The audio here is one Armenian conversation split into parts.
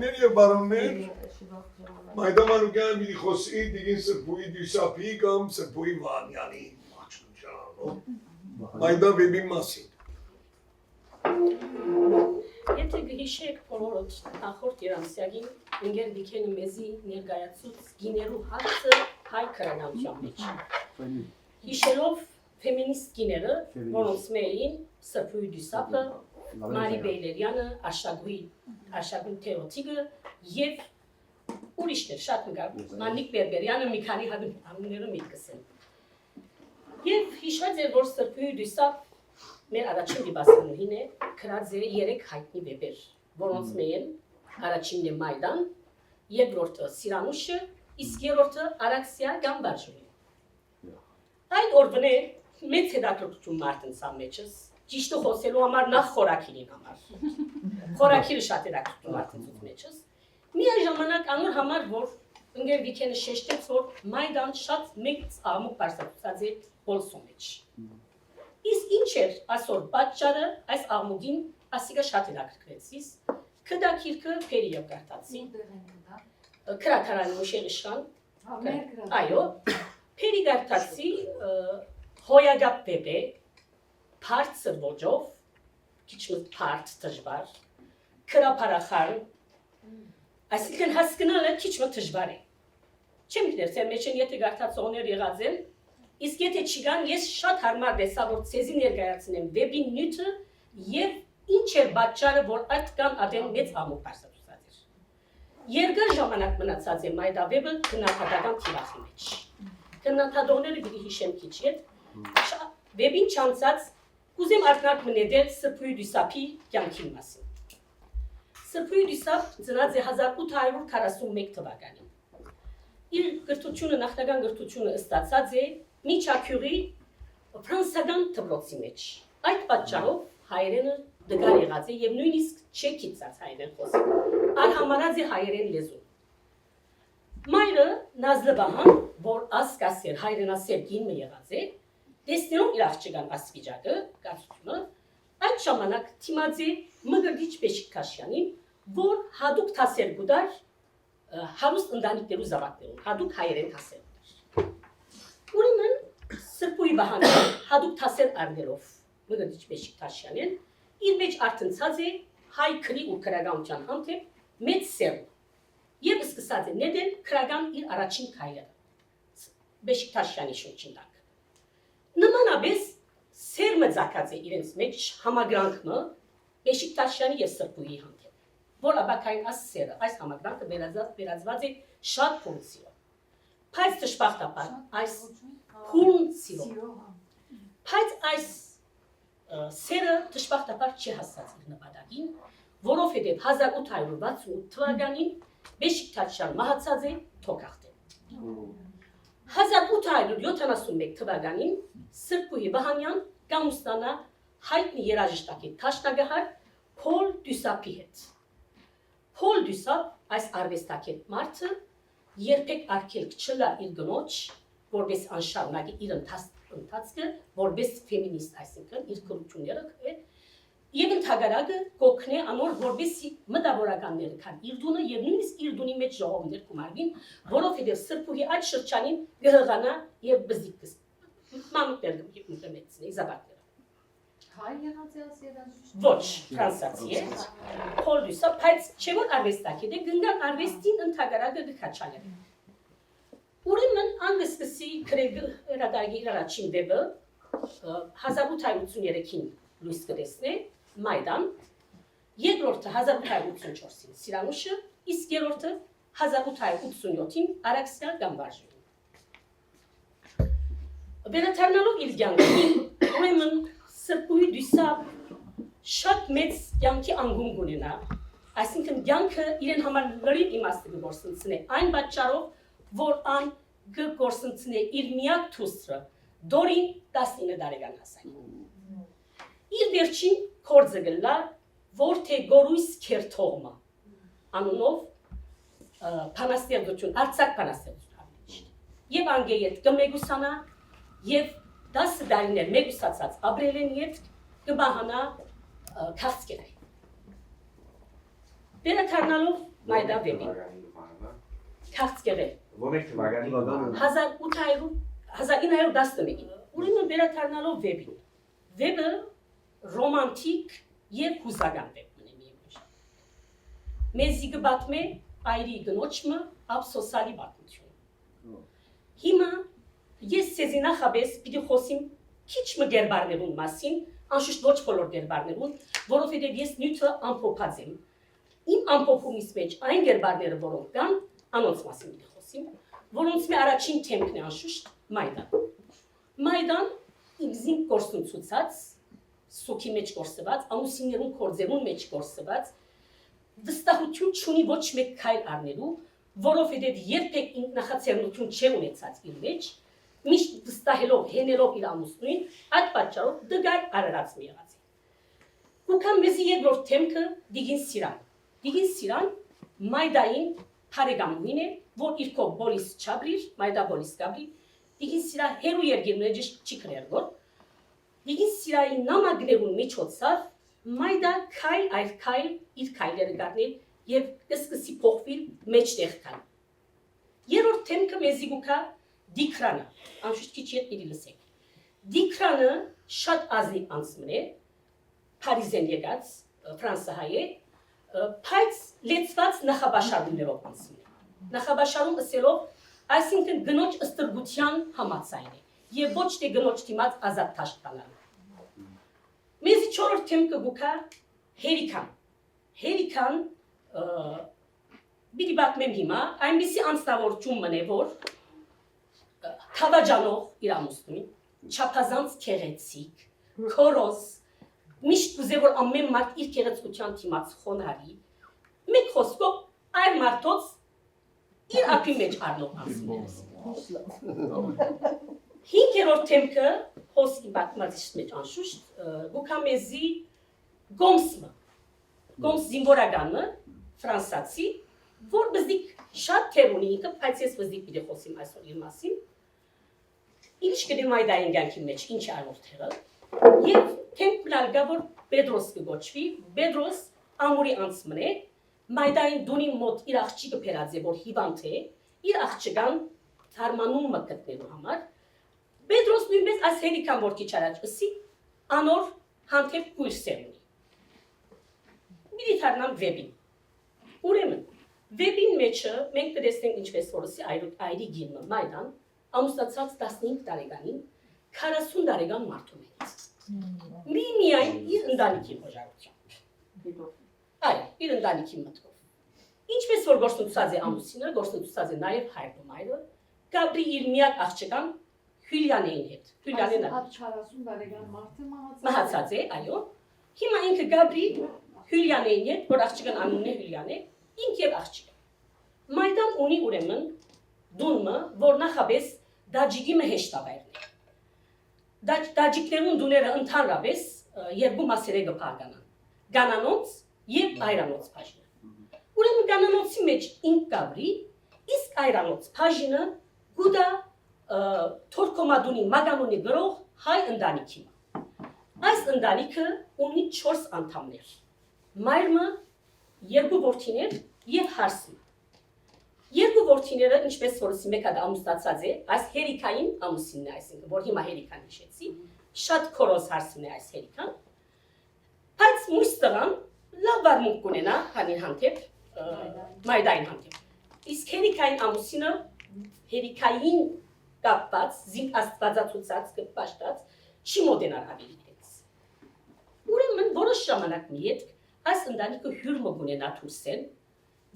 Ջաններ եւ բարոններ, Մայդան Մանուկյանը մի խոսի դիգին Սրբուի Դյուսապի կամ Սրբուի Վանյանի մաչնուշանով Մայդան վեբի մասին Եթե գհիշեք բոլորոց նախորդ երամսյակին ընկեր դիքենը մեզի ներկայացուց գիներու հարցը հայ քրոնության մեջ հիշելով ֆեմինիստ գիները որոնց մերին Սրբուի Դյուսապը Մարի Բեյլերյանը Արշակույն Թեոթիկը եւ ուրիշներ շատ նկար Մանիկ Բերբերյանը մի քանի հանունները միտքս են եւ հիշած է որ Սրբուի Դյուսապ մեր առաջին դիպասանուհին է գրած է 3 հայտնի վեպեր որոնց մեկն առաջինն է Մայդան երկրորդը Սիրանուշը իսկ երրորդը Արաքսիա Գամբարժուի այդ օրվանե մեծ հետաքրքրություն մարտնցա մեջս ճիշտը խոսելու համար նախ խորակիրին համար խորակիրը շատ հետաքրքրություն մարտնցուց մեջս մի ժամանակ անոր համար որ ընկեր Վիքենը շեշտեց որ Մայդան շատ մեծ աղմուկ բարձրացած է բոլսո մեջ Իսկ ինչ էր այսօր պատճառը այս աղմուկին ասիկա շատ հետաքրքրեցիս քդակիրքը փերիով գարտացի քրակարանի ուշերիշան այո փերի գարտացի հոյագապ բեբե բարձր ոճով քիչ բարձ դժվար քրապարախար այսինքն հասկանալը քիչ դժվար է չեմ գիտեր թե մեջն եթե գարտացողներ եղած են Իսկ եթե չգան, ես շատ հարմար դեսա, որ ցեզի ներկայացնեմ վեբի նյութը եւ ինչ էր պատճառը, որ այդ կան ադեն մեծ աղմուկ բարձրացած էր։ Երկար ժամանակ մնացած է Մայդա վեբը քննադատական թիրախի մեջ։ Քննադատողները պիտի հիշեմ քիչ հետ։ Վեբին չանցած կուզեմ ակնարկ մնետել Սրբուի Դյուսապի կյանքի մասին։ Սրբուի Դյուսապ ծնած է 1841 թվականին։ Իր գրթությունը նախնական գրթությունը ստացած է Միչակյուրի ֆրանսական դպրոցի մեջ։ Այդ պատճառով հայերենը դգար եղած է եւ նույնիսկ չեկիցած հայերեն խոսում։ Արհամարած է հայերեն լեզու։ Մայրը Նազլբահան, որ ասկասեր հայրենասեր գինը եղած է, տեսնելով իր աղջկան ասվիճակը, կացությունը, այդ ժամանակ թիմած է Մգրդիչ Բեշիկաշյանին, որ հadouk թասեր գուդար հարուստ ընտանիքներու զավակներուն, հadouk հայերեն թասեր գուդար։ Ուրեմն Սրբուի Վահանը հadouk թասեր արներով Մգրդիչ Բեշիկաշյանին իր մեջ արտնցած է հայ քրի ու քրագանության հանդեպ մեծ սեր եւ սկսած է նետել քրագան իր առաջին քայլերը Բեշիկաշյանի շուրջին տակ։ Նմանապես սերմը ցակած է իրենց մեջ համագրանքը Բեշիկաշյանի եւ Սրբուի հանդեպ, որ աբակային ասերը այս համագրանքը վերածված է շատ փունցիով։ Բայց դժբախտաբար այս փունցիով բայց այս սերը դժբախտաբար չի հասած իր նպատակին, որովհետև 1868 թվականին Բեշիկաշյան մահացած է թոքախտել։ 1871 թվականին Սրբուի Վահանյան կամուստանա հայտնի երաժշտակի թաշնագահար Փոլ Դյուսապի հետ։ Փոլ Դյուսապ այս արվեստագետ մարդը երբեք արգելք չլա իր գնոջ, որպես անշարունակի իր ընթացքը, որպես ֆեմինիստ, այսինքն իր քրությունները եւ ընդհանրակը կօգնի անոր որպեսի մտավորականները կան իր դունը եւ նույնիսկ իր դունի մեջ ժողովներ կմարվին, որովհետեւ Սրբուի այդ շրջանին գհղանա եւ բզիկս մամուտներ մտմեցնի զաբակները Հայ եղած է աս երաժիշտ ոչ ֆրանսացի է Փոլ Դյուսապ բայց չէ որ արվեստագետ է գնան արվեստին ընդհանրակը դքաչալը Ուրեմն անգսկսի քրեգրադագի առաջին վեբը 1883-ին լույս կտեսնե Մայդան, երկրորդը 1884-ին Սիրանուշը, իսկ երրորդը 1887-ին Արաքսիա Գամբարժուին։ Վերադառնալով իր կյանքին, ուրեմն Սրբուի Դյուսապ շատ մեծ կյանքի անգում ունենա, այսինքն կյանքը իրեն համար լրիվ իմաստը կգործընծնե, այն պատճառով, որ ան կգործընծնե իր միակ թուսրը, Դորին 19 տարեկան հասակին։ Իր վերջին կորձը գլա, որ թե գորույս կերթողմը, անունով պանաստեղծություն, արցակ պանաստեղծություն ամենիշ։ Եվ անգեյետ կմեգուսանա, և 10 դարիներ մեգուսացած աբրելեն ետ կմահանա կաղցկերայ։ Վերադառնալով Մայդա վեպի։ Քաղցկեղել։ 1911-ին։ Ուրեմն վերադառնալով վեպին։ Վեպը ռոմանտիկ եւ հուզական վեպ ունի միևնույն։ Մեզի կբատմե այրի գնոջը ափսոսալի պատմություն։ Հիմա ես ցեզի նախաբես պիտի խոսիմ քիչ մգերբարներուն մասին, անշուշտ ոչ բոլոր գերբարներուն, որովհետեւ ես նյութը ամփոփած եմ։ Իմ ամփոփումից մեջ այն գերբարները, որոնք կան, անոնց մասին պիտի խոսիմ, որոնց մի առաջին թեմքն է անշուշտ Մայդան։ Մայդան ինքնին կորսնցուցած, սուքի մեջ կորսված, ամուսիններուն կորձերուն մեջ կորսված, վստահություն չունի ոչ մեկ քայլ առնելու, որովհետեւ երբեք նախաձեռնություն չի ունեցած իր մեջ, միշտ վստահելով, հենելով իր ամուսնուին, այդ պատճառով դգար արարած մի եղած է։ Ուքան մեզի երկրորդ թեմքը Դիգին Սիրան։ Դիգին Սիրան Մայդային հարեգամուհին է, որ իրքով բոլիս չաբրիր, Մայդա բոլիս կաբրի, Դիգին Սիրա հերու երգերն է չի քրերգոր։ Դիգին Սիրայի նամակներուն միջոցով Մայդա քայլ այլ քայլ իր քայլերը գարնել եւ սկսի փոխվել մեջտեղ կան։ Երրորդ թեմքը մեզի գուքա Դիկրանը, անշուշտ քիչ ետ իրի լսեք։ Դիկրանը շատ ազնիվ անցմն է, Փարիզեն եկած, Ֆրանսահայ է, բայց լեցված նախաբաշարումներով անցմն է։ Նախաբաշարում ասելով, այսինքն գնոջ ըստրգության համացայն է եւ ոչ թե գնոջ դիմաց ազատ թաշտանալը։ Մեզի չորրորդ թեմքը գուքա Հերիկան։ Հերիկան բիդի բատմեմ հիմա, այնպիսի անձնավորություն մնե, որ Թավաջանող իր ամուսնուին, չափազանց քեղեցիկ, քորոզ, միշտ ուզե որ ամեն մարդ իր քեղեցկության դիմաց խոնարհի, մեկ խոսքով այլ մարդոց իր ափի մեջ առնող անձիններս։ Հինգերորդ թեմքը խոսքի բացմածից մեջ անշուշտ գուքամեզի Գոմսը, Գոմս զինվորականը, ֆրանսացի, որ բզդիկ շատ թեր ունի ինքը, բայց ես բզդիկ պիտի խոսիմ այսօր իր մասին, ինչ կդեմ Մայդային գանքի մեջ, ինչ արնող թերը, և թեմք մնալգա, որ Բեդրոս կգոչվի, Բեդրոս ամուրի անցմն է, Մայդային դունի մոտ իր աղջիկը պերած է, որ հիվանդ է, իր աղջիկան թարմանում մկտնելու համար, Բեդրոս նույնպես այս հերիկան որ քիչ առաջ ասի, անոր հանդեպ կույրսեր ունի։ Մի դառնամ վեբին։ Ուրեմն, վեբին մեջը մենք կտեսնենք ինչպես որսի այրի գինը Մայդան ամուսնացած 15 տարեկանին 40 տարեկան մարդու մեջ։ Միայն իր ընտանիքի հոժարությամբ։ Այո, իր ընտանիքի մտքով։ Ինչպես որ գործունեության է ամուսինը, գործունեության է նաև հայրը մայրը, Գաբրի իր միակ աղջկան Հյուլիանեին հետ։ Հյուլիանեն 40 տարեկան մարդը մահացած է, այո։ Հիմա ինքը Գաբրի Հյուլիանեին հետ, որ աղջկան անունն է Հյուլիանե, ինք եւ աղջիկը։ Մայդան ունի ուրեմն դունը, որ նախապես դաջիկի մեհեշտավայրն է։ Դաջիկներուն դուները ընդհանրապես երկու մասերը կփարկանան։ Գանանոց եւ այրանոց բաժինը։ Ուրեմն գանանոցի մեջ ինք Գաբրի, իսկ այրանոց բաժինը գուդա Թորքոմադունի Մագանունի գրող հայ ընտանիքի։ Այս ընտանիքը ունի 4 անդամներ։ Մայրը, 2 որդիներ եւ հարսը։ Երկու որդիները, ինչպես որսի մեկը դա ամուսնացած է, այս հերիկային ամուսինն է, այսինքն, որ հիմա հերիկան հիշեցի, շատ քորոզ հարսն է այս հերիկան, բայց մույս տղան լավ վարմունք կունենա հանին հանդեպ, Մայդային հանդեպ։ Իսկ հերիկային ամուսինը հերիկային կապված, զինք աստվածացուցած, կպաշտած, չի մոտենար ավելի իրենց։ Ուրեմն որոշ ժամանակ մի հետ այս ընտանիքը հյուր մգունենա Թուրսեն,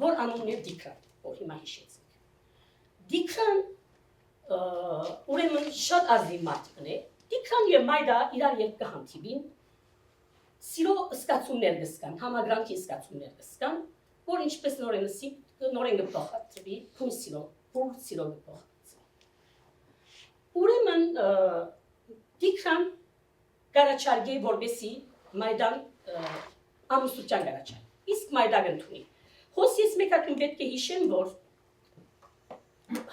որ անունն է Դիկրան, որ հիմա հիշեցինք։ Դիկրան ուրեմն շատ ազնիվ մարդ մնե, Դիկրան եւ Մայդա իրար երբ կհանդիպին, սիրո զգացումներ կսկան, համագրանքի զգացումներ կսկան, որ ինչպես նորեն կփոխադրվի, փուն սիրո կփոխադրվի։ Ուրեմն Դիկրան գարաչարգե որբեսի Մայդան ամուսնության գարաչար, իսկ Մայդան ընդունի։ Հոս ես մեկ ակն պետք է հիշեմ, որ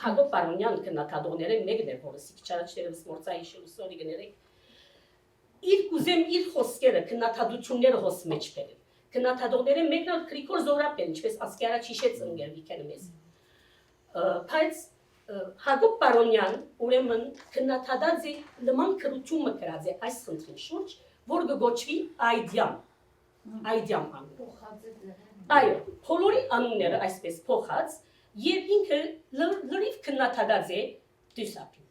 Հակոբ Պարոնյան քննադատողները մեկն էր, որը քիչ առաջ դերևս մորցա հիշելու սորի գներեք։ Իր կուզեմ իր խոսքերը քննադատությունները հոս մեջ բերել։ քննադատողները մեկն էլ Գրիգոր Զոհրաբն, ինչպես ասկի առաջ հիշեց ընկեր Վիքենը մեզ։ Բայց Հակոբ Պարոնյան ուրեմն քննադատած է նման քրություն մկրած է այս խնդրի շուրջ, որ կգոչվի այդյամ անուն։ Այո, բոլորի անունները այսպես փոխած եւ ինքը լրիվ քննադատած է դուսապին։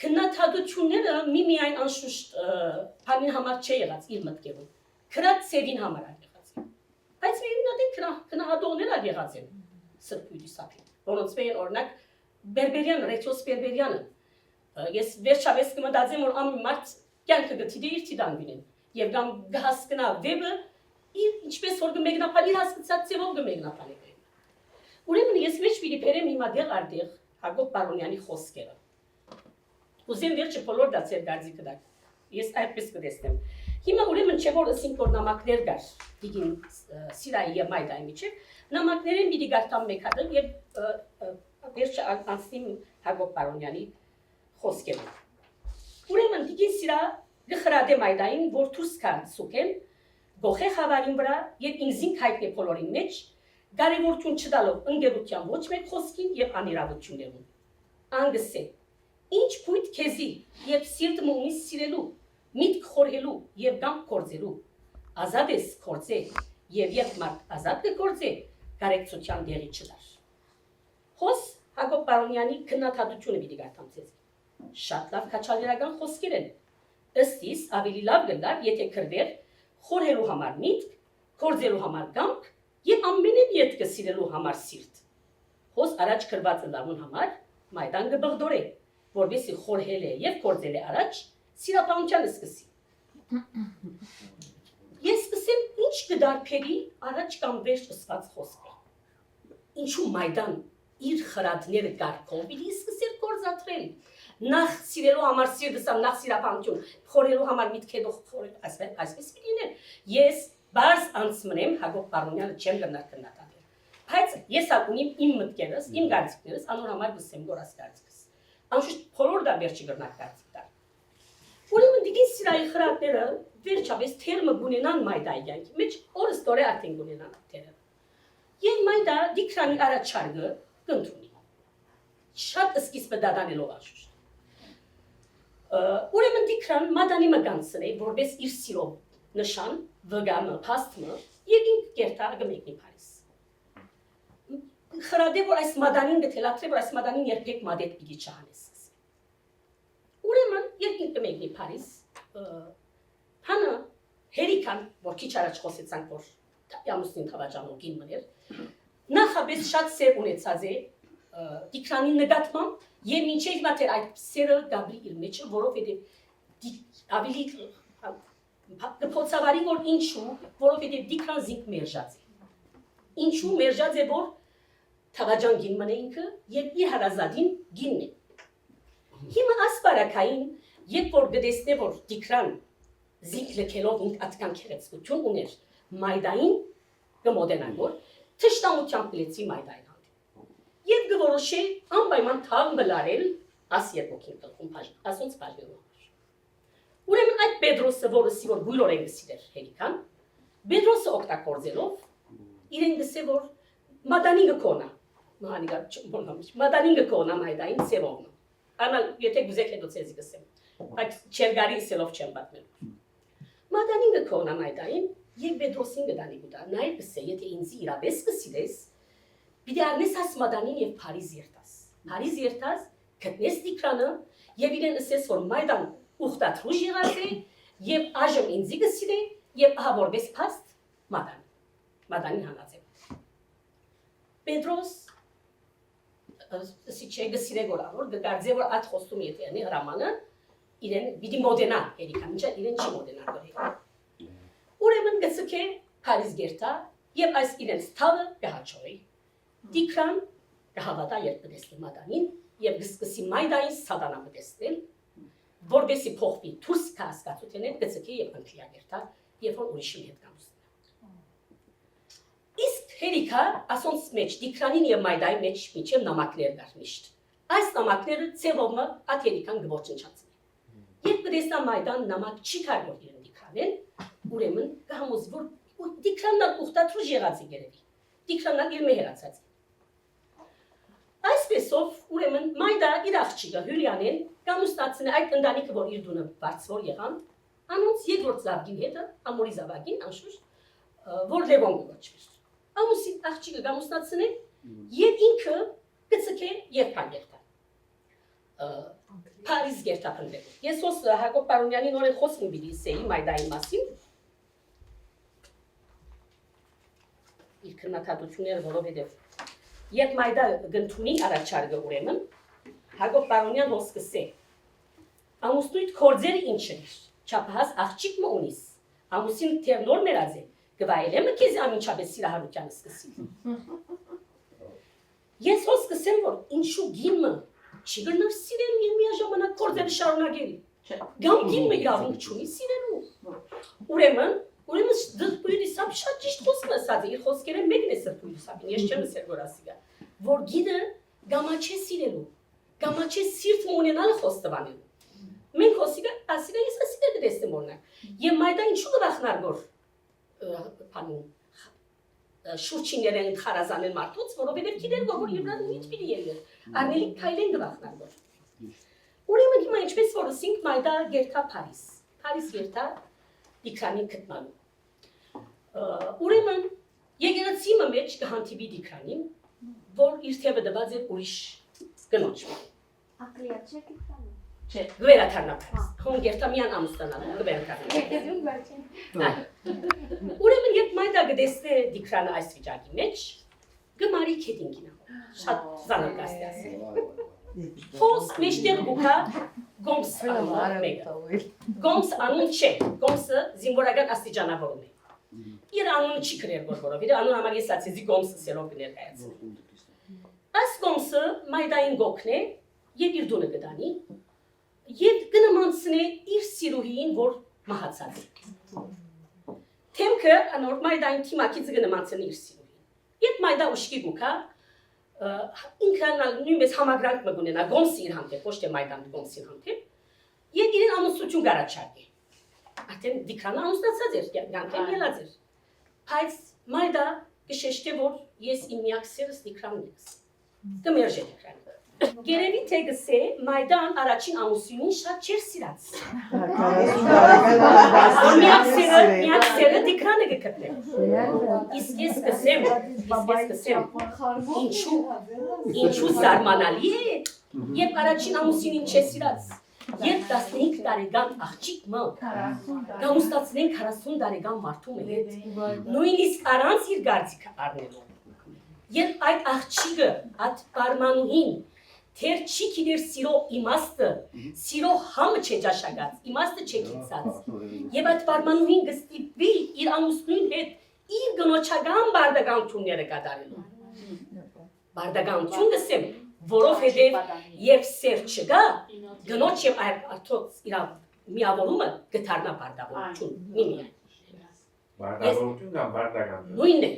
Քննադատությունները միմիայն անշուշտ բանի համար չի եղած իր մտքերում։ Քրած ծևին համար է եղած։ Բայց միևնույն քննադատողներ ալ եղած են սրբույթ դուսապին, որոնց մեկ օրինակ Բերբերյան, Ռեթոս Բերբերյանը, ես վերջապես կմտածեմ, որ ամեն մարդ կյանքը գտի իր տիդան գինեն, եւ կամ գահսկնա վեբը իր ինչպես որ կմեկնապալ իր հասկացած ձևով կմեկնապալի վեբը։ Ուրեմն ես մեջ պիտի բերեմ հիմա դեղ արդեղ Հակոբ Պարոնյանի խոսքերը։ Ուզեմ վերջը բոլոր դասեր դարձի կդակ, ես այդպես կտեսնեմ։ Հիմա ուրեմն չէ որ ասինք որ նամակներ կար դիգին Սիրայի եւ Մայդայի միջեւ, նամակներին պիտի գարտամ մեկ հատ եւ վերջը անցնիմ Հակոբ Պարոնյանի խոսքերը։ Ուրեմն դիգին Սիրա գխրադե Մայդային, որ դուրս կան սուկեն, գողե խավարին վրա եւ ինձին հայտնի բոլորին մեջ, կարևորություն չտալով ընկերության ոչ մեկ խոսքին եւ անիրավություններին։ Անգսե, ինչ փույթ քեզի եւ սիրտ մումիս սիրելու, միտք խորհելու եւ գամ կործելու, ազատ ես կործե եւ մարդ ազատ կկործե, կարեկցության դերի չդար։ Խոս Հակոբ Պարոնյանի քննադատությունը պիտի գարտամ ձեզ։ Շատ լավ քաչալերական խոսքեր են։ Ըստ իս ավելի լավ գլար, եթե քրվեր խորհելու համար միտք, կործելու համար գամք եւ ամենին յետքը սիրելու համար սիրտ։ Խոս առաջ քրված լավուն համար Մայդան կբղդորե, որովհետեւ խորհել է եւ կործել է առաջ սիրապանության սկսի։ Ես սկսեմ ինչ կդարբերի առաջ կամ վերջ ըսված խոսքը։ Ինչու Մայդան իր խրատները կարգով պիտի սկսեր կործատրել։ Նախ սիրելու համար սիրտսամ, նախ սիրապանություն, խորհելու համար միտքերով խորհել, այսպես պիտի։ Ես բարձ անցմնեմ Հակոբ Պարոնյանը չեմ գնալ քննադատել։ Բայց ես ակունիմ իմ մտքերս, իմ գարցիկներս, անոր համար գսեմ գորաս գարցիկս։ Անշուշտ բոլոր դա վերջի գրնակ գարցիկ տար։ Ուրեմն դիգին Սիրայի խրատները վերջապես թերմը գունենան Մայդայի յանքի մեջ, օրս տորե արդեն գունենան թերը։ Եվ Մայդա դիքրանի առաջարկը կընդունի։ Շատ սկիզբը դադանելով անշուշտ։ Ուրեմն դիքրան Մադանի մգանցն է, որպես իր սիրով նշան, վգամը, փաստմը եւ ինք կերտա գմեկնի Փարիզ։ Խրադե որ այս Մադանին գտելատրե, որ այս Մադանին երբեք մադետ պիտի չանես։ Ուրեմն երկինք կմեկնի Փարիզ, հանը հերիկան, որ քիչ առաջ խոսեցանք, որ Ամուսնին թավաճանոգին մներ, նախապես շատ սեր ունեցած է դիքրանի նկատմամբ եւ մինչեւ հիմա թե այդ սերը գաբրի իր մեջը, որովհետեւ ավելի կփոցավարի որ ինչու, որովհետեւ դիքրան զինք մերժած է։ Ինչու մերժած է որ թավաճանգին մնե ինքը եւ իր հարազատին գինն է։ Հիմա ասպարակային երբ որ գտեսնե որ դիքրան զինք լքելով ինք atkan քերեցություն ուներ Մայդային կմոդենան որ թշնամությամբ գլեցի Մայդային հանդիպ։ Եվ գորոշե անպայման թաղ բլարել աս երկոքին կլխում բաժն, ասոնց բաժնելու համար։ Ուրեմն այդ Պետրոսը, որը սիվոր գույլորեն գսիրեր հերիկան, Պետրոսը օգտագործելով իրեն գսե որ Մադանին գկոնա, Մադանին գկոնա Մայդային սևողն։ Անալ եթե գուզեք հետո ցեզի գսեմ, բայց չերգարի սելով չեմ պատմել։ Մադանին գկոնա Մայդային եւ Պետրոսին գտանի գուտա, նայ գսե եթե ինձ իրապես գսիրես Պիտի արնես այս Մադանին եւ Փարիզ երտաս։ Փարիզ երտաս, գտնես դիքրանը եւ իրեն ասես որ Մայդան ուխտաթրուժ եղած է եւ այժմ ինձ գսիրե եւ ահա որպես փաստ Մադանին հանած է։ Պետրոս ասի չէ գսիրե գորավոր գարձե որ այդ խոսում եթե անի հրամանը իրեն պիտի մոդենա երիկան ինչ իրեն չի մոդենա գորի։ Ուրեմն գսկե Փարիզ երտա եւ այս իրենց թավը գահաչորի։ Դիքրան կհավատա երբ կտեսնի Մադանին եւ գսկսի Մայդային սատանա կտեսնել, որովհետեւ փոխվի դուրս կասկածություններ գծկի եւ ընկլիագերտա եւ որ ուրիշի հետ կամուսնա։ Իսկ հերիկա ասոնց մեջ Դիքրանին եւ Մայդայի մեջ միջև նամակներ կար միշտ։ Այս նամակները ծևոմը աթերիկան գոչնչացնի։ Երբ կտեսնա Մայդան նամակ չի կարող իրեն Դիքրանեն, ուրեմն կհամոզվի որ Տիգրանն ուխտաթուր եղած է գերեւի։ Տիգրանն իր մեհերացած է։ Այսպեսով ուրեմն Մայդա իր աղջիկը Հյուլիանեն կամուստացնի այդ ընտանիքը, որ իր դունը բարձր եղան, անոնց երկրորդ զավակին հետը, ամորի զավակին, անշուշտ, որ Լևոն կոչվի։ Ամուսին աղջիկը կամուստացնի եւ ինքը կցկե եւ փանգերտա։ Փարիզ գերտապնդել։ Ես ոս Հակոբ Պարոնյանի նորեն խոսքն բիդի սեի Մայդայի մասին։ Իր քննադատությունները որովհետեւ Երբ Մայդա գտնունի առաջարկը ուրեմն, Հակոբ Պարոնյան ով սկսե, ամուսնույթ կործերը ինչ էր, չափահաս աղջիկ մը ունիս, ամուսին թեր նոր մերած է, գվայել է քեզ ամինչապես սիրահարությանը սկսի։ Ես ով սկսեմ, որ ինչու գինը չի գնար սիրել եւ միաժամանակ կործերը շարունակելի։ Գամ գինը իրավունք չունի սիրելու։ Ուրեմն դրպույրի սապ շատ ճիշտ խոսք ասած է, իր խոսքերը մեկն է սրպույրի սապին, ես չեմ ասել որ ասիգա, որ գինը գամաչե սիրելու, գամաչե սիրտ ունենալը խոստովանելու։ Մենք խոսիգա, ասիգա ես ասիգա դեսեմ օրնակ, եւ Մայդա ինչու գվախնար որ բանում շուրջիներ են խարազանել մարդուց, որովհետեւ գիտեր որ իրանք միտ պիտի ելներ, արնելի քայլեն գվախնար որ։ Ուրեմն հիմա ինչպես որ ասինք Մայդա գերտա Փարիզ գերտա Տիգրանին գտնալու։ Ուրեմն եկեղեցի մեջ կհանդիպի Տիգրանին, որ իր թևը դված է ուրիշ կնոջ։ Ակլիա չէ Տիգրանը։ Չէ, գվերաթարնա Փարիզ։ Հոն գերտամյան ամուսնանալու գվերաթարնա։ Եկեղեցին վերջին։ Ուրեմն երբ Մայդա գտեսնե Տիգրանը այս վիճակի մեջ, գմարի քեդինգինա։ Շատ զանազան է։ Ֆոս մեջտեղ գուկա Գոմս անունը մեկը։ Գոմս անուն չէ, Գոմսը զինվորական աստիճանավորում է։ Իր անունը չի գրել որովհետև անուն համար ես ասեցի Գոմսը սերով կներկայացնի։ Այս Գոմսը Մայդային գոքն է եւ իր դունը կդանի եւ կնմանցնի իր սիրուհին, որ մահացած է։ Թեմքը անոր Մայդային թիմակից կնմանցնի իր սիրուհին։ Երբ Մայդա ուշքի գուկա ինքը նույնպես համագրանք մգունենա Գոմսի իր հանդեպ, ոչ թե Մայդան Գոմսի հանդեպ, եւ իրեն ամուսնություն գարաչարկի։ Արդեն Տիգրանը ամուսնացած էր, գանքեն ելած էր։ Բայց Մայդա կշեշտե, որ ես իմ միակ սերս Տիգրանն եմ։ Կմերժե Տիգրանը։ Գերեւի թե գսե Մայդան առաջին ամուսինին շատ չէր սիրած։ Միակ սերը Տիգրանը կգտնե։ Իսկ ես կսեմ, ինչու զարմանալի է, երբ առաջին ամուսինին չէ սիրած, երբ 15 տարեկան աղջիկ մը, կամուստացնենք 40 տարեկան մարդու հետ, նույնիսկ առանց իր գարձիկը առնելու, երբ այդ աղջիկը, այդ պարմանուհին, թեր չի գիտեր սիրո իմաստը, սիրո համը չէ ճաշակած, իմաստը չէ գիտած, եւ այդ պարմանուհին կստիպվի իր ամուսնուն հետ իր գնոջական բարդականությունները կատարելու։ Բարդականություն գսեմ, որովհետև երբ սեր չկա, գնոջ եւ արդոց իր միավորումը կդառնա բարդավորություն, միմիայն։ Բարդավորություն կամ բարդական։ Նույնն է։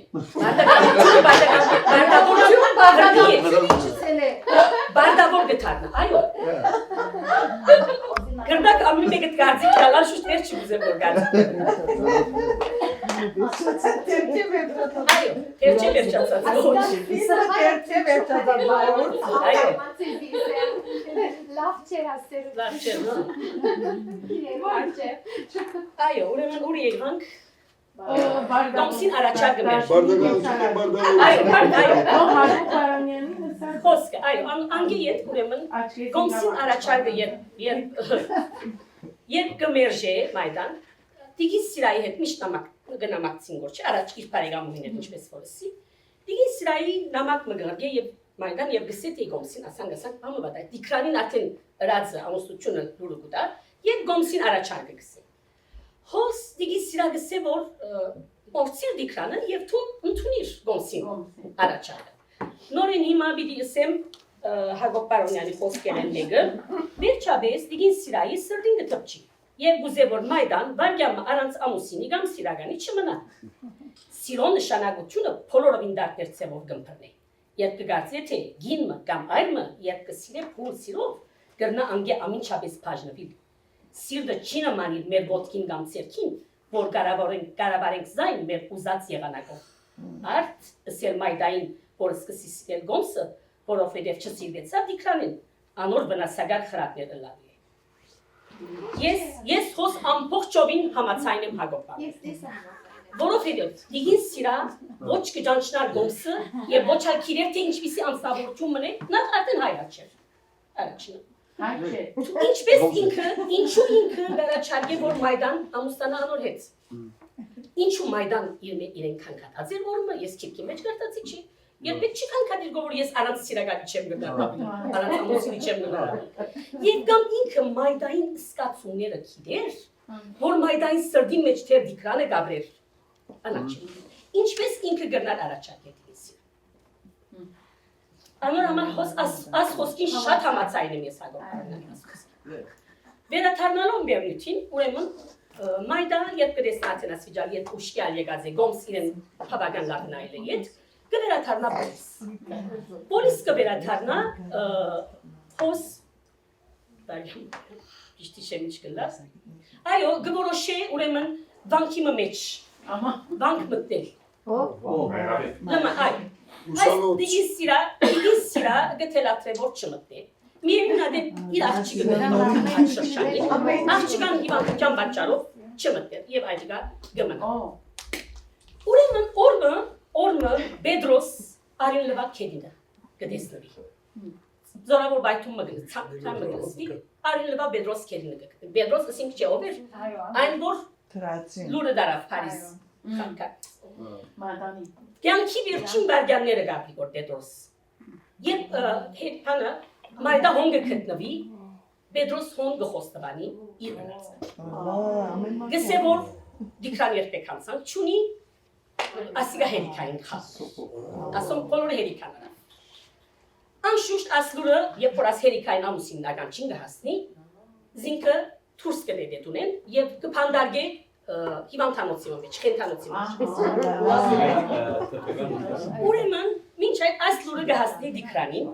Բարդավորություն բարդավոր կդառնա, այո։ Գրնակ ամեն մեկը կարծիք գալան շուտ վերջի ուզեմ որ գալի։ Այո, վերջի վերջացած։ Այո։ Լավ չէր ասել։ Լավ չէ, նո։ Այո, ուրեմն ուր եկանք։ Գոմսին առաջարկը մեր։ Խոսքը, այո, անգի ետ ուրեմն Գոմսին առաջարկը երբ կմերժե Մայդան, Տիգին Սիրայի հետ միշտ գնամակցին գոր չէ, առաջ իր բարեկամուհին հետ ինչպես որսի, Տիգին Սիրայի նամակ մգրգե եւ Մայդան եւ գսե թե Գոմսին ասանք բամը վատա, Տիգրանին արդեն ռածը ամուսնությունը լուրը գուտա, եւ Գոմսին առաջարկը գսե։ Հոս Տիգին Սիրա գսե որ փորձիր Տիգրանը եւ դու ընդունիր Գոմսին առաջարկը։ Նորեն հիմա պիտի ասեմ Հակոբ Պարոնյանի խոսքերն մեկը, վերջապես Տիգին Սիրայի սրտին կտպչի եւ գուզե որ Մայդան վարգյամը առանց ամուսինի կամ սիրականի չմնա։ Սիրո նշանակությունը բոլորովին դարձեր ցևով կմփռնի։ Երբ կգարձի թե գինը կամ այլը, երբ կսիրե փուլ սիրով, կրնա անգե ամենչապես բաժնվի։ Սիրտը չի նմանիր մեր ոտքին կամ ցերքին, որ կառավարենք զայն մեր ուզած եղանակով։ Արդ ասել մայդային, որ սկսի սիրել գոմսը, որովհետև չսիրվեցավ դիկրանին, անոր վնասագար խրատները լավի է։ Ես հոս ամբողջովին համաձայն եմ Հակոբան։ Ես տեսա համաձայն։ Որովհետև դիգին սիրա ոչ կճանչնար գոմսը եւ ոչ այլ քիրեր թե ինչպիսի անձնավորություն մնե, նա արդեն հայրաչ էր։ Առաջինը։ Ինչպես ինչու ինքը վերաչարգե որ Մայդան ամուսնանա անոր հետ։ Ինչու Մայդան իրեն քանքատած էր որը ես քիքի մեջ գարտացի չի։ Երբեք չի քանքատիր որ ես առանց սիրագալի չեմ գնալ։ Առանց ամուսինի չեմ գնալ։ Եվ կամ ինքը Մայդային սկացումները քիդեր, որ Մայդային սրդի մեջ թեր դիկրանը գաբրեր։ Անաչի։ Ինչպես ինքը գնալ առաջարկել ինձ։ Անոր համար աս խոսքին շատ համաձայն եմ ես Հակոբյանը։ Վերաթարնալով Բերնութին, ուրեմն Մայդա երբ կտեսնացին ասվիճար, երբ ուշկյալ եկած է գոմս իրեն հավական լավ նայել է ետ, կվերաթարնա Պոլիս։ Պոլիս կվերաթարնա հոս, ճիշտի շեմ ինչ կլա, այո, գվորոշե ուրեմն վանքի մեջ, վանք մտնել։ Լմա, այ, այս դիգին սիրա գտելատրե որ չմտնե։ Միևին ադեպ իր աղջիկը գնալ շրջանի, աղջիկան հիվանդության պատճառով չմտներ և այդիկա գմնա։ Ուրեմն օրմը Բեդրոս արին լվակ կեդինը գտեսնվի։ Զորավոր բայթում մգնսվի, արին լվա Բեդրոս կեդինը գտեսնվի։ Բեդրոս ասինք չէ ով էր, այն որ լուրը դարավ Փարիս խանքատ։ Կյանքի վերջին բարգյանները գապի որ Բեդրոս։ Եվ հետանը Մայդա հոնգը կտնվի, Բեդրոս հոնգը խոստվանի իր հնացը։ Գսե որ դիկրան երբեք հանցանք չունի, ասիգա հերիքային խաս։ Ասում բոլորը հերիքան արա։ Անշուշտ ասլուրը, երբ որ աս հերիքային ամուսին նական չին գհասնի, զինքը թուրս կդեդետ ունեն և կպանդարգե հիվանդանոցի մեջ, խենթանոցի մեջ։ Ուրեմն, մինչ այդ այս լուրը գահասնի դիկրանին,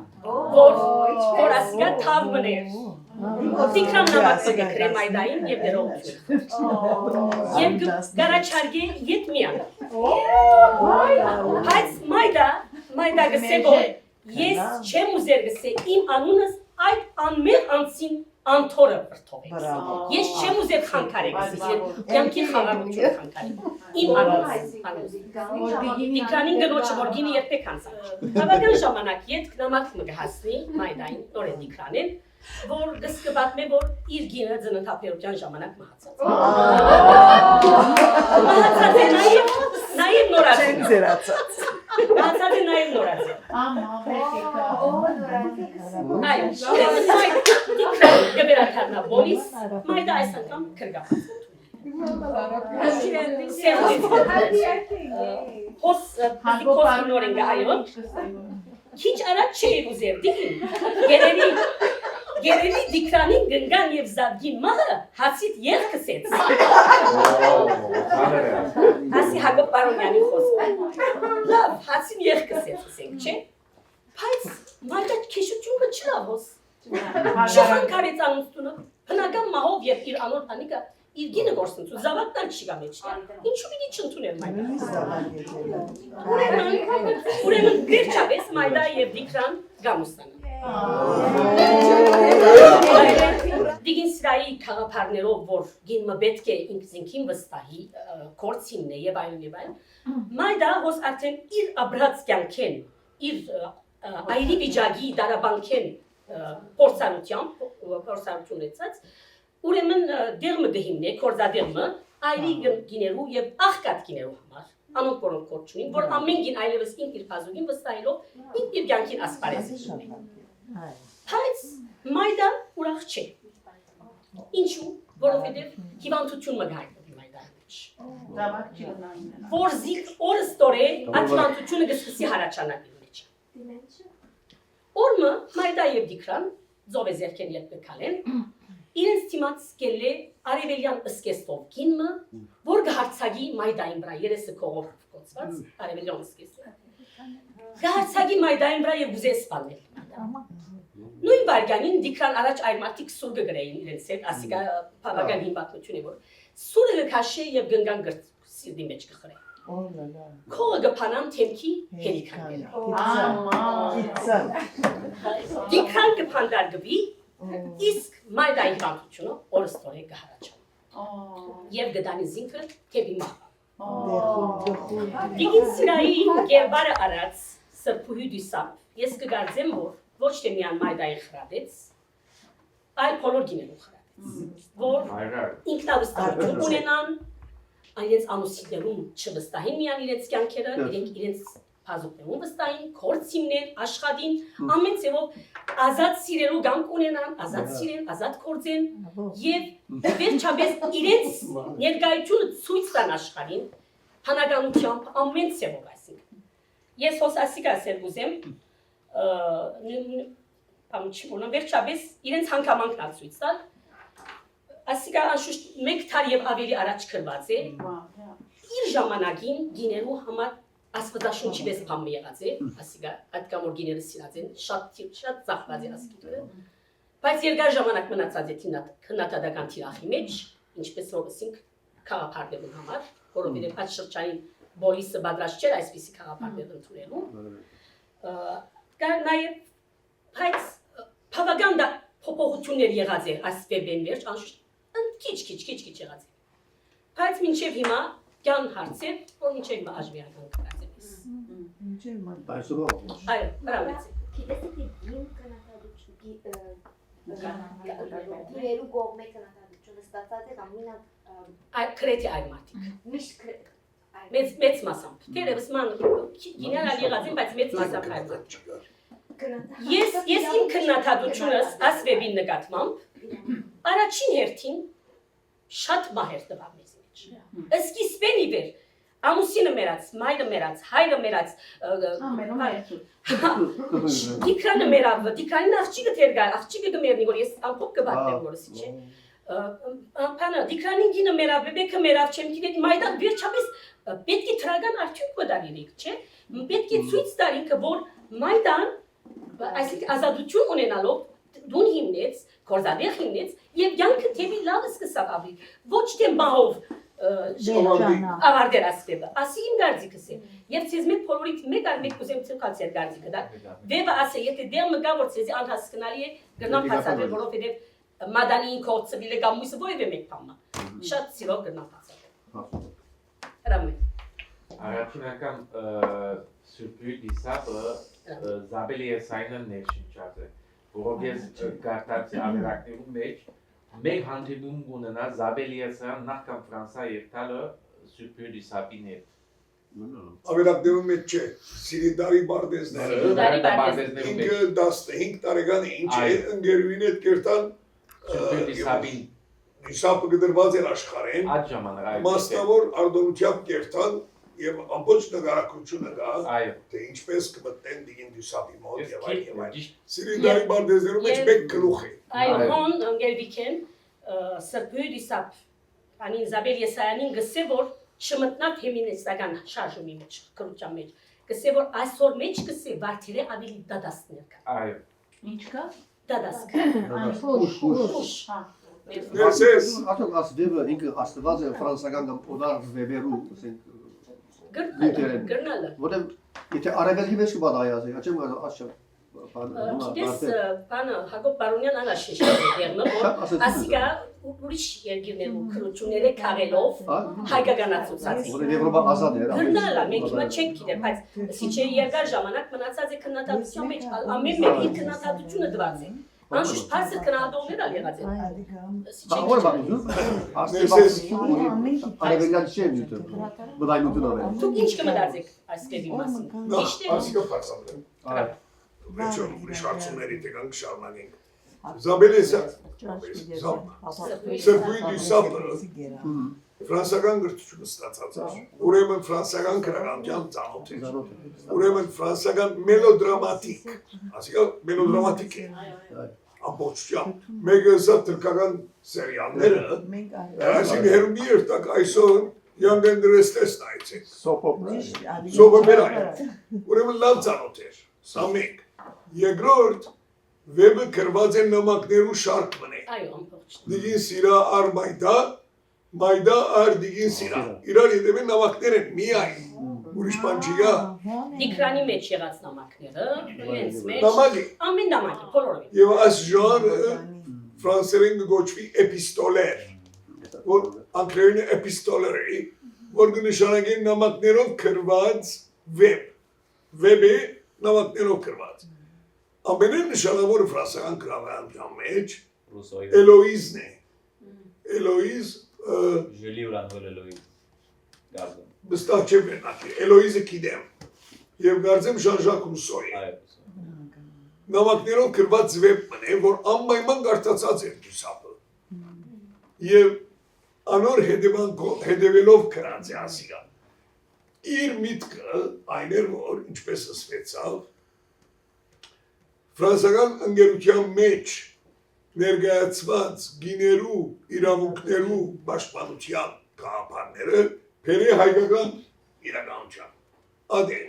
որ ասիգա թավ մներ, դիկրան նամակը գկրե Մայդային և դերողություն։ Եվ գարաչարգե ետ միան։ Հայց Մայդա գսե որ ես չեմ ուզեր գսե իմ անունս այդ անմեղ անցին անթորը վրդով է։ Ես չեմ ուզեր խանքար է գսի, յանքի խաղաղություն խանքար է։ Իմ անունս։ Դիկրանին գնոչը որ գինի երբեք հանցանք։ Հավական ժամանակ ետ նամակ մգհասնի Մայդային նոր է դիկրանին, որ գսկբատմե որ իր գինը ձնընդապերության ժամանակ մահացած։ Մահացած է նաև նորացած։ Մահացած է նաև նորացած։ Այո, դիկրան գվերաթարնա Պոլիս, Մայդա այս անգամ կրգապած։ Հոս նոր են գայոն, քիչ առաջ չէի ուզեր, դիկին, գերերի դիկրանին գնգան և զավգին մահը հացիտ եվ կսեց։ Ասի Հակոբ Պարոնյանի խոսքը, լավ, հացին եվ կսեց, ասենք, չէ։ Բայց Մայդա քեշությունը չլավ հոս, չխանքարեց անուստունը, հնական մահով և իր անոր տանիկը իր գինը գործնցու, զավակտան չիգա մեջտեղ, ինչու պիտի չընդուներ Մայդա։ Ուրեմն վերջապես Մայդա և դիկրան գամուստանը։ Դիգին սրայի կաղապարներով, որ գինմը պետք է ինքին վստահի, կործինն է և այլն, Մայդա հոս արդեն իր աբրած կյանքեն, իր այրի վիճագի դարաբանքեն փորձառություն էցած, ուրեմն դեղմը գհիմն է, կործադեղմը, այրի գիներու և աղկատ գիներու համար, անոնք որոնք կորդ չունին, որ ամեն գին այլևս ինք իր պազուգին վստահելով ինք իր կյանքին ասպարես է շունում։ Բայց Մայդան ուրախ չէ։ Ինչու, որովհետև հիվանդություն մգայտնվի Մայդայի մեջ։ Որ զիք օրստորե այդ հիվանդությունը գսկսի հարաճանալ իր մեջ։ Օրմը Մայդա և դիկրան, ձով է զերքեն երբ կքալեն, իրենց թիմաց կել է արևելյան ըսկեստով գինմը, որ գհարցագի Մայդային վրա, երեսը կողով կոցված, արևելյան ըսկեստը։ Գհարցագի Մայդային վրա և ուզե սպանել։ Նույն բարգյանին դիկրան առաջ այր մարդիկ սուրգը գրեին իրենց հետ, ասիգա պավագան հին բատնություն է որ։ սուրը քաշե եւ գնգան գրտ սիրդի մեջ կխրե քողը գփանամ թեմքի հելիքաները դիքան գփանդար գվի իսկ մայդայի բանտությունը օրստորե կհարաճա եւ գդանի զինքը թեբի մահ Դիգին սիրայի գերբարը արած սրբուհի դիսապ ես կգարձեմ որ ոչ թե միան մայդային խրադեց այլ բոլոր գիներու խրադեց որ ինքնավստահություն ունենան իրենց ամուսիններում չվստահին միան իրենց կյանքերը իրենք իրենց Փազուկներում վստահին, կորցիմներ, աշխատին, ամեն ձևով ազատ սիրելու գամք ունենան, ազատ սիրեն, ազատ կործեն եւ վերջապես իրենց ներկայությունը ցույց տան աշխարհին հանրականությամբ ամեն ձևով այսինքն։ Ես հոս ասիկ ասել ուզեմ, վերջապես իրենց հանգամանքն ցույց տալ, ասիկա անշուշտ մեկ թար եւ ավելի առաջ կրված է, իր ժամանակին գիներու համար Աստվածաշունչի պես բան եղած է, ասիկա այդ կամ որ գիները սիրած են, շատ ծախված է ասիկները, բայց երկար ժամանակ մնացած է քննադատական թիրախի մեջ, ինչպես որ ասենք քաղաքապետերուն համար, որովհետև այդ շրջանին բոլիսը բادرաշ չէր այսպիսի քաղաքապետեր ընդունելու, կար նաև բայց բավական փոփոխություններ եղած է այս վեբեն վերջ, անշուշտ քիչ եղած է, բայց մինչև հիմա կան հարցեր, որ մինչև հիմա աժմիական կրած է։ Այո, բրավո։ Գիտես թե ին կնատադուչու գողմե կնատադուչունը ստացած է կամ մինա Այ քրետի այլ մարդիկ։ միշտ Մեծ մասամբ։ Դերևս ման գինան ալիղած են, բայց մեծ մասամբ այլ մարդիկ։ Ես իմ քննադատությունս աս վեբին նկատմամբ առաջին հերթին շատ մահեր տվավ մեզ մեջ։ Սկիզբեն ի վեր ամուսինը մերած, մայրը մերած, հայրը մերած, դիքրանը մերավ, դիքրանին աղջիկը թեր գար, աղջիկը գմերնի, որ ես ամփոփ կվատեմ որսի չէ։ Պանը դիքրանին գինը մերավ, բեբեքը մերավ, չեմ գիտեմ, մայդան վերջապես պետք է թրագան արդյունք կդարինիք, չէ։ Պետք է ցույց տալինք, որ մայդան այսինքն ազատություն ունենալով դուն հիմնեց, կորզադեղ հիմնեց եւ յանքը թեպի լավը սկսավ ապրի։ Ոչ թե մահով ավարտել ասվեբը, ասի իմ գարձիկս է, և ծեզ մեկ փոլորիք մեկ այլ մեկ կուզեմ ծնկացել գարձիկը դա, վեբը ասե, եթե դեղ մգա, որ ծեզի անհասկնալի է, գրնան պացատել, որովհետև մադանիին կողցվիլ է կամ մույսը ոյվ է մեկ պամա, շատ սիրով գրնան պացատել։ Հրամույն։ Առաջին անգամ սուրբույի դիսապը Զաբելի Եսայնը ներշնչած է, որով ես գարտացի ավերակներում մեջ, մեկ հանդիպում ունենա Զաբելի Եսայան նախքան Ֆրանսա երթալը սուրբույի դիսապին հետ։ Ավերակներում մեջ չէ, Սիրիդարի բարդեզները, ինքը 15 տարեկան ինչ է, ընգերուին հետ կերտան դիսապը գդրված էր աշխարհեն, մասնավոր արդոնությամբ կերտան և ամբողջ նկարագրությունը կա, թե ինչպես կմտնեն դիգին դիսապի մոտ և այլ և այլ։ Սիրիդարի բարդեզներում մեջ մեկ գլուխ է։ Այո, հոն ընգերվիք են սրբույի դիսապ, անին Զաբել Եսայանին գսե, որ չմտնավ ֆեմինիստական շարժումի մեջ, կրության մեջ, գսե, որ այսօր մեջ գսե, վարդիրե ավելի դադասներ կա։ Այո։ Ինչ կա։ Դադասք։ Ուշ։ Ներսես։ Արդյոք աս վեբը ինքը աստված է ֆրանսական կամ օդար վեբերու, գրնալը։ որտեղ եթե արևելքի մեջ կբա դայազի, աչեմ ասչեմ։ Գիտես, բանը Հակոբ Բարոնյան անաշիշտ է դերնը, որ ասիկա ուրիշ երկիրներու քրությունները քաղելով հայկականացուցած է։ Որը Եվրոպա ազատ է։ Գրնալը, մենք հիմա չենք գիտեր, բայց սի չէ երկար ժամանակ մնացած է քննադատության մեջ, ամեն մեկ իր քննադատությունը դված է։ Անշուշտ փաստը քննադատողներ ալ եղած են։ Որ բանություն, աստված արևելյան չէ նյութը, բդայնություն ավել։ Դուք ինչ կմտածեք այս կետի մասին։ Ասիկը պարսամրեմ։ Վերջում ուրիշ հարցումների տեկան կշարունակենք։ Զաբել սրբույի դիսապը ֆրանսական գրթությունը ստացած է, ուրեմն ֆրանսական գրականության ծանոթ է, ուրեմն ֆրանսական մելոդրամատիկ, ասիկա մելոդրամատիկ է, ամբողջությամբ, մեկը սա թրկական սերիալները, այսինք հերումի երտակ այսօր Young and the Restless նայեց է, սոպոպերա է, ուրեմն լավ ծանոթ էր, սա մեկ, երկրորդ վեբը գրված են նամակներու շարք մնե, Այո, ամբողջ։ դիգին սիրա արմայդա, Մայդա արդիգին սիրա։ Իրար ետևեն նավակներ են միայն։ Ուրիշ բան չի գա։ Դիկրանի մեջ եղած նամակները, իրենց մեջ Նամակի։ ամեն նամակը բոլորովին։ Եվ այս ժանրը ֆրանսերեն կգոչվի էպիստոլեր, որ անգլերենը էպիստոլերի, որ կնշանակեն նամակներով գրված վեբ։ Վեբը նամակներով գրված։ Ամենեն նշանավորը ֆրանսական գրականության մեջ Էլոիզն է։ Էլոիզ Ժելի ուրանվել Էլոիզ գարձեմ։ Վստահ չէ վերնակի, Էլոիզը գիտեմ։ Եվ գարձեմ Ժան-Ժակ Ռուսոյի։ Նամակներով գրված վեբ մն է, որ անպայման կարդացած էր դուսապը։ Եվ անոր հետևելով գրած է ասիգա։ Իր միտքը այն էր, որ ինչպես ասվեցավ, ֆրանսական ընկերության մեջ ներկայացված գիներու իրավունքներու պաշտպանության գաղափարները փերի հայկական իրականության։ Ադեն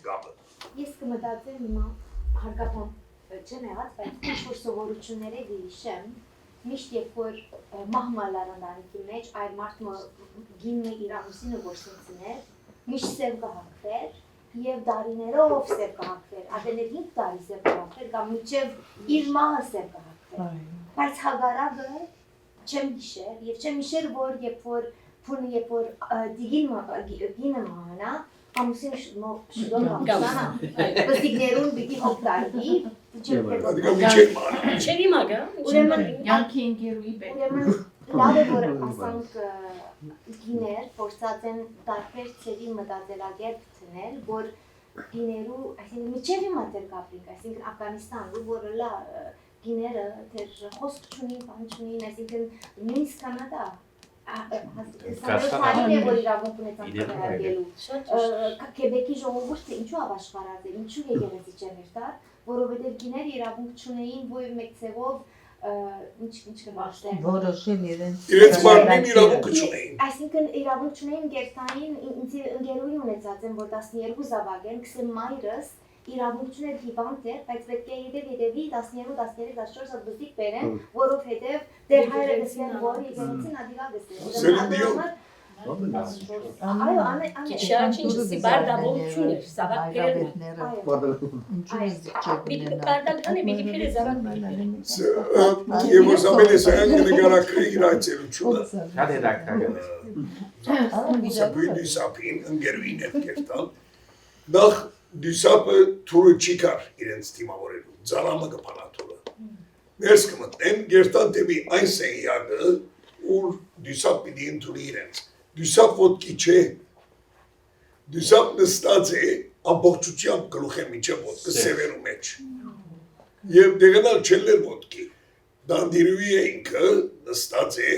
գաբը։ Ես կմտածեմ հիմա հարկապան չեմ եղած, բայց ինչ-որ սովորությունները դիշեմ, միշտ երբ որ մահմալար ընտանիքի մեջ այր մարդը գինը իր ամուսինը որ սենցներ, միշտ սև կհակվեր և դարիներով սև կհակվեր, ադեներ 5 տարի սև կհակվեր, կամ միջև իր մահը սև կհակվեր, բայց հագարագը չեմ գիշեր, և չեմ իշեր, որ երբ որ գինը մահանա, ամուսին շուտով կամսանա, պստիկներուն բիդի հոկ տարվի, Չերի մագը, Յանքի ընկերուի պետ։ ուրեմն լավ է, որ ասանք գիներ փորձած են տարբեր ծերի մտածելակերպ ցնել, որ գիներու, այսինքն միջև հիմա դեր կապրիկ, այսինքն Աֆղանիստան, որը լա գիները դեր խոսք չունի, բան չունի, այսինքն նույնիսկ Կանադա Սարին է, որ իրավունք ունեցան կրագելու, Կեբեկի ժողովուրդը ինչու ավաշխարած է, ինչու եկեղեցի չեր տար, որովհետև գիները իրավունք չունեին ոչ մեկ ձևով ինչ կվաշտեն։ Որոշել իրենց։ Իրենց մարմին իրավունքը չունեին։ Այսինքն իրավունք չունեին գերտային, ինձ ընկերուհի ունեցած եմ, որ 12 զավակ են, քսեմ մայրս իրավունք չուներ հիվանդ էր, բայց պետք է հետևի 12, 13, 14 հատ բզիկ բերեն, որովհետև դեր հայրը գսվեն, որ եկեղեցին ադիգա գսվեն։ Քիչաչինչի բարդավորություն էր, զավակ բերել։ Բարդալանը մի դիպեր է զավակ բերել։ Եվ որ զամենեսայան կնգարակրի իր այցելությունը։ Շատ հետաքրքիր է։ Սապույն դիսապին ընկերուին հետ կերտալ, նախ դիսապը թուրը չի կար իրենց թիմավորելու, ձարամը կպանատուրը։ Ներս կմտնեն, գերտան դեպի այն սենյակը, ուր դիսապ պիտի ընդունի իրենց։ Դուսապ ոտքի չէ, դուսապ նստած է ամբողջությամբ գլուխեն միջև ոտքը սևերու մեջ և դեղենալ չելներ ոտքի, դանդիրուի է ինքը նստած է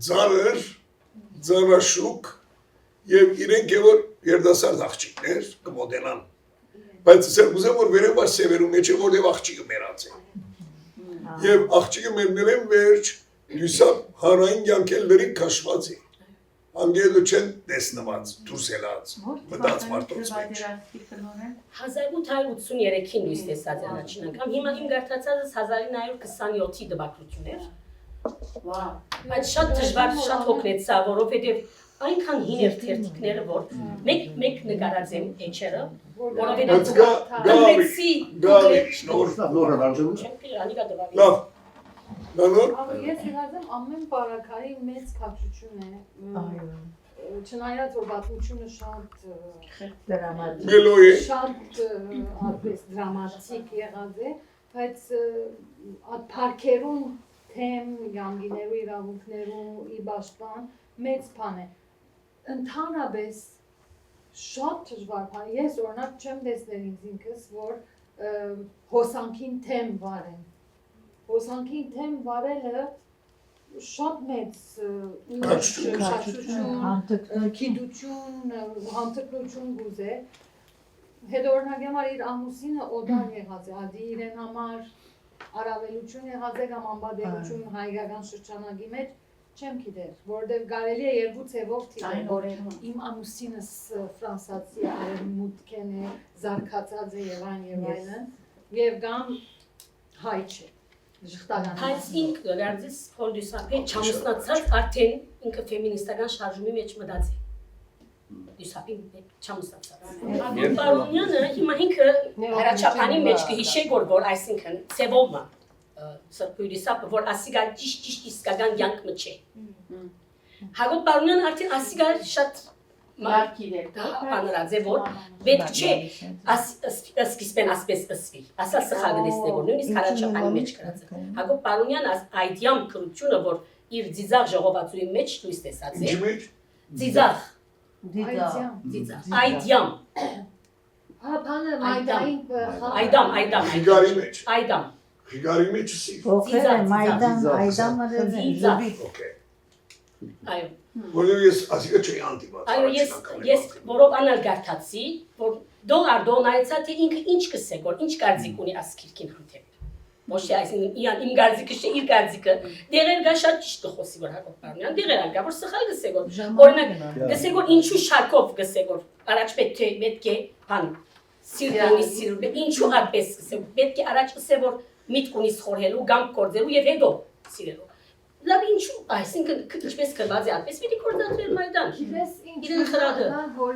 ձարր, ձարաշուկ և իրենք է որ երդասարդ աղջիկներ կմոտենան, բայց սեր գուզեմ որ վերեն վար սևերու մեջ է որև աղջիկը մերած է և աղջիկը մերնել են վերջ Դուսապ հանրային կյանքել լրիկ կաշված է, անգելը չեն տեսնված, դուրս ելած, մտած մարդոց մեջ։ 1883-ին լույս տեսած են առաջին անգամ, հիմա իմ գարտացածս 1927-ի դպակրություն էր, բայց շատ դժվար, շատ օգնեցա, որովհետև այնքան հին էր թերթիկները, որ մեկ նկարած եմ էջերը, որովհետև Լավ, Նանոր։ Ես իրազեմ ամեն պարակայի մեծ կապչություն է, չնայած որ բացությունը շատ դրամատիկ եղած է, բայց այդ պարքերում թեմ, յանգիներու իրավունքներու իբաշտան մեծ պան է, ընդհանրապես շատ դժվար պան, ես օրինակ չեմ տեսնել ինձ ինքս, որ հոսանքին թեմ վարեն, Հոսանքին թեմ վարելը շատ մեծ կաշություն, կիդություն, հանտկնություն գուզ է, հետո օրինակ համար իր ամուսինը օդան եղած է, ադի իրեն համար արավելություն եղած է կամ ամբադելություն հայկական շրջանագի մեջ, չեմ գիտեր, որովհետև կարելի է երկու ձևով թիվեն, որ իմ ամուսինս ֆրանսացի արևմուտքեն է, զարգացած է եւ այն եւ այլն, եւ կամ հայ չէ։ Բայց ինքը գարձից պոլդյուսապի չամուսնացած արդեն ինքը ֆեմինիստական շարժումի մեջ մտած է։ Դյուսապի չամուսնացած։ Պարոնյանը հիմա ինքը հրաչապանի մեջ կհիշե որ այսինքն ծևովը սրբույրիսապը որ ասիգա ճիշտ իսկական կյանք մչե։ Հակոբ Պարոնյանը արդեն ասիգա շատ Պանրաձե որ պետք չէ սկիզբեն ասպես ըսվի, ասալ սխալը դեսնե որ նույնիսկ հրաչապանի մեջ գրած է։ Հակոբ Պարոնյանը այդ յամ քրությունը որ իր ձիձաղ ժողովածուի մեջ լույս տեսած է։ Ձիձաղ։ Այդ յամ։ Բանը Մայդային Այդամ։ Խիգարի մեջ։ Այդամ։ Խիգարի մեջ սի։ Ոխերը Մայդան, Այդամը Ձիձաղ։ Okay։ Այո։ Որովհետև ես ասիկա չի անտիպատ։ Այո, ես որով անալ գարտացի, որ դող նայեցա թե ինքը ինչ կսե, որ ինչ կարծիք ունի ասկիրքին հանդեպ։ Ոչ թե այսինքն իմ կարծիքը չէ, իր կարծիքը։ Դեղեր գա շատ ճիշտ կխոսի որ Հակոբ Պարոնյան, դեղեր գա որ սխալ գսե որ օրինակ գսե որ ինչու շարքով գսե որ առաջ պետք է բան սիրտի ինչու այդպես գսե պետք է առաջ գսե որ միտք ունի խորհելու, գամ կորձելու եւ հետո սիրելու։ Լավ ինչու, այսինքն ինչպես կրված է այդպես պիտի կորձացրել Մայդան։ Գիտես ինչ որ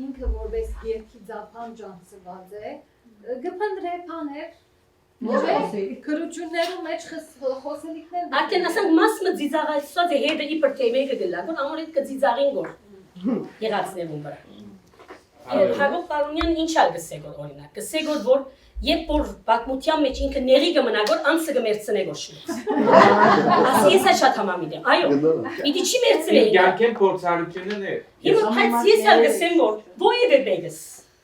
ինքը որպես երկի ձապան ջանցված է, գփնդրե բաներ, քրություններու մեջ խոսելիքներ։ Արդեն ասենք մասը ծիծաղացած է հետը իբր թե մեկը գլա, որ ամորիդ կծիծաղին գոր։ Եղածներուն վրա։ Հակոբ Պարոնյան ինչ ալ գսե գոր օրինակ, գսե գոր որ Երբ որ պատմության մեջ ինքը ների կմնա որ անցը կմերցնե որ շուտ։ Ասի ես շատ համամիտ եմ։ Այո։ Իդի չի մերցնե։ Յանքեն փորձառությունն է։ Հիմա բայց ես ալ գսեմ որ ո՞յ է բեգս։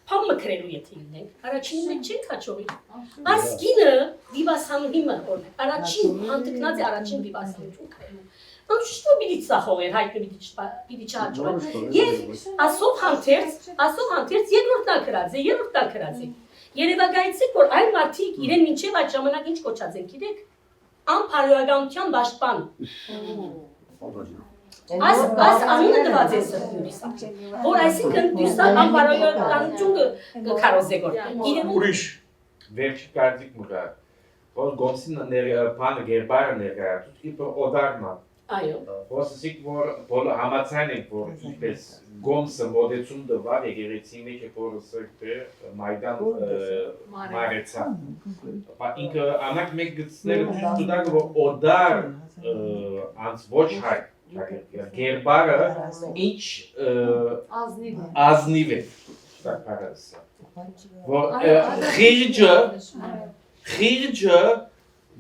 Փամ մքրելու եթե ինենք։ Առաջին մեջ չենք հաջողի։ Ասկինը դիվասանուհիմը որ առաջին հանդգնած է առաջին դիվասանություն քրելու։ Անշուշտ պիտի ծախողեր հայտնի պիտի չհաջողի։ Եվ ասով հանդերձ երկրորդն քրած է, երրորդն քրած է։ Երևակայեցիք, որ այն մարդիկ իրեն մինչև այդ ժամանակ ինչ կոչած են, գիտեք, անփարոյականության պաշտպան։ Այս անունը տված է սրբույրիսապ, որ այսինքն դյուսա անփարոյականություն կքարոզե գոր։ Ուրիշ։ Վերջի կարծիք մուղա, որ գոմսին պանը գերբարը ներկայացուց, իպր օդարնա։ Այո։ Խոսսիկ որ բոլ համացան ենք որ ինչպես գոմսը մոդեցում դվար եկեղեցի մեջ է որ սրբը Մայդան մարեցա։ Բայց ինքը անակ մեկ գծները դուդակ որ օդար անց ոչ հայ գերբարը ինչ ազնիվ է դա կարասը որ խիրջը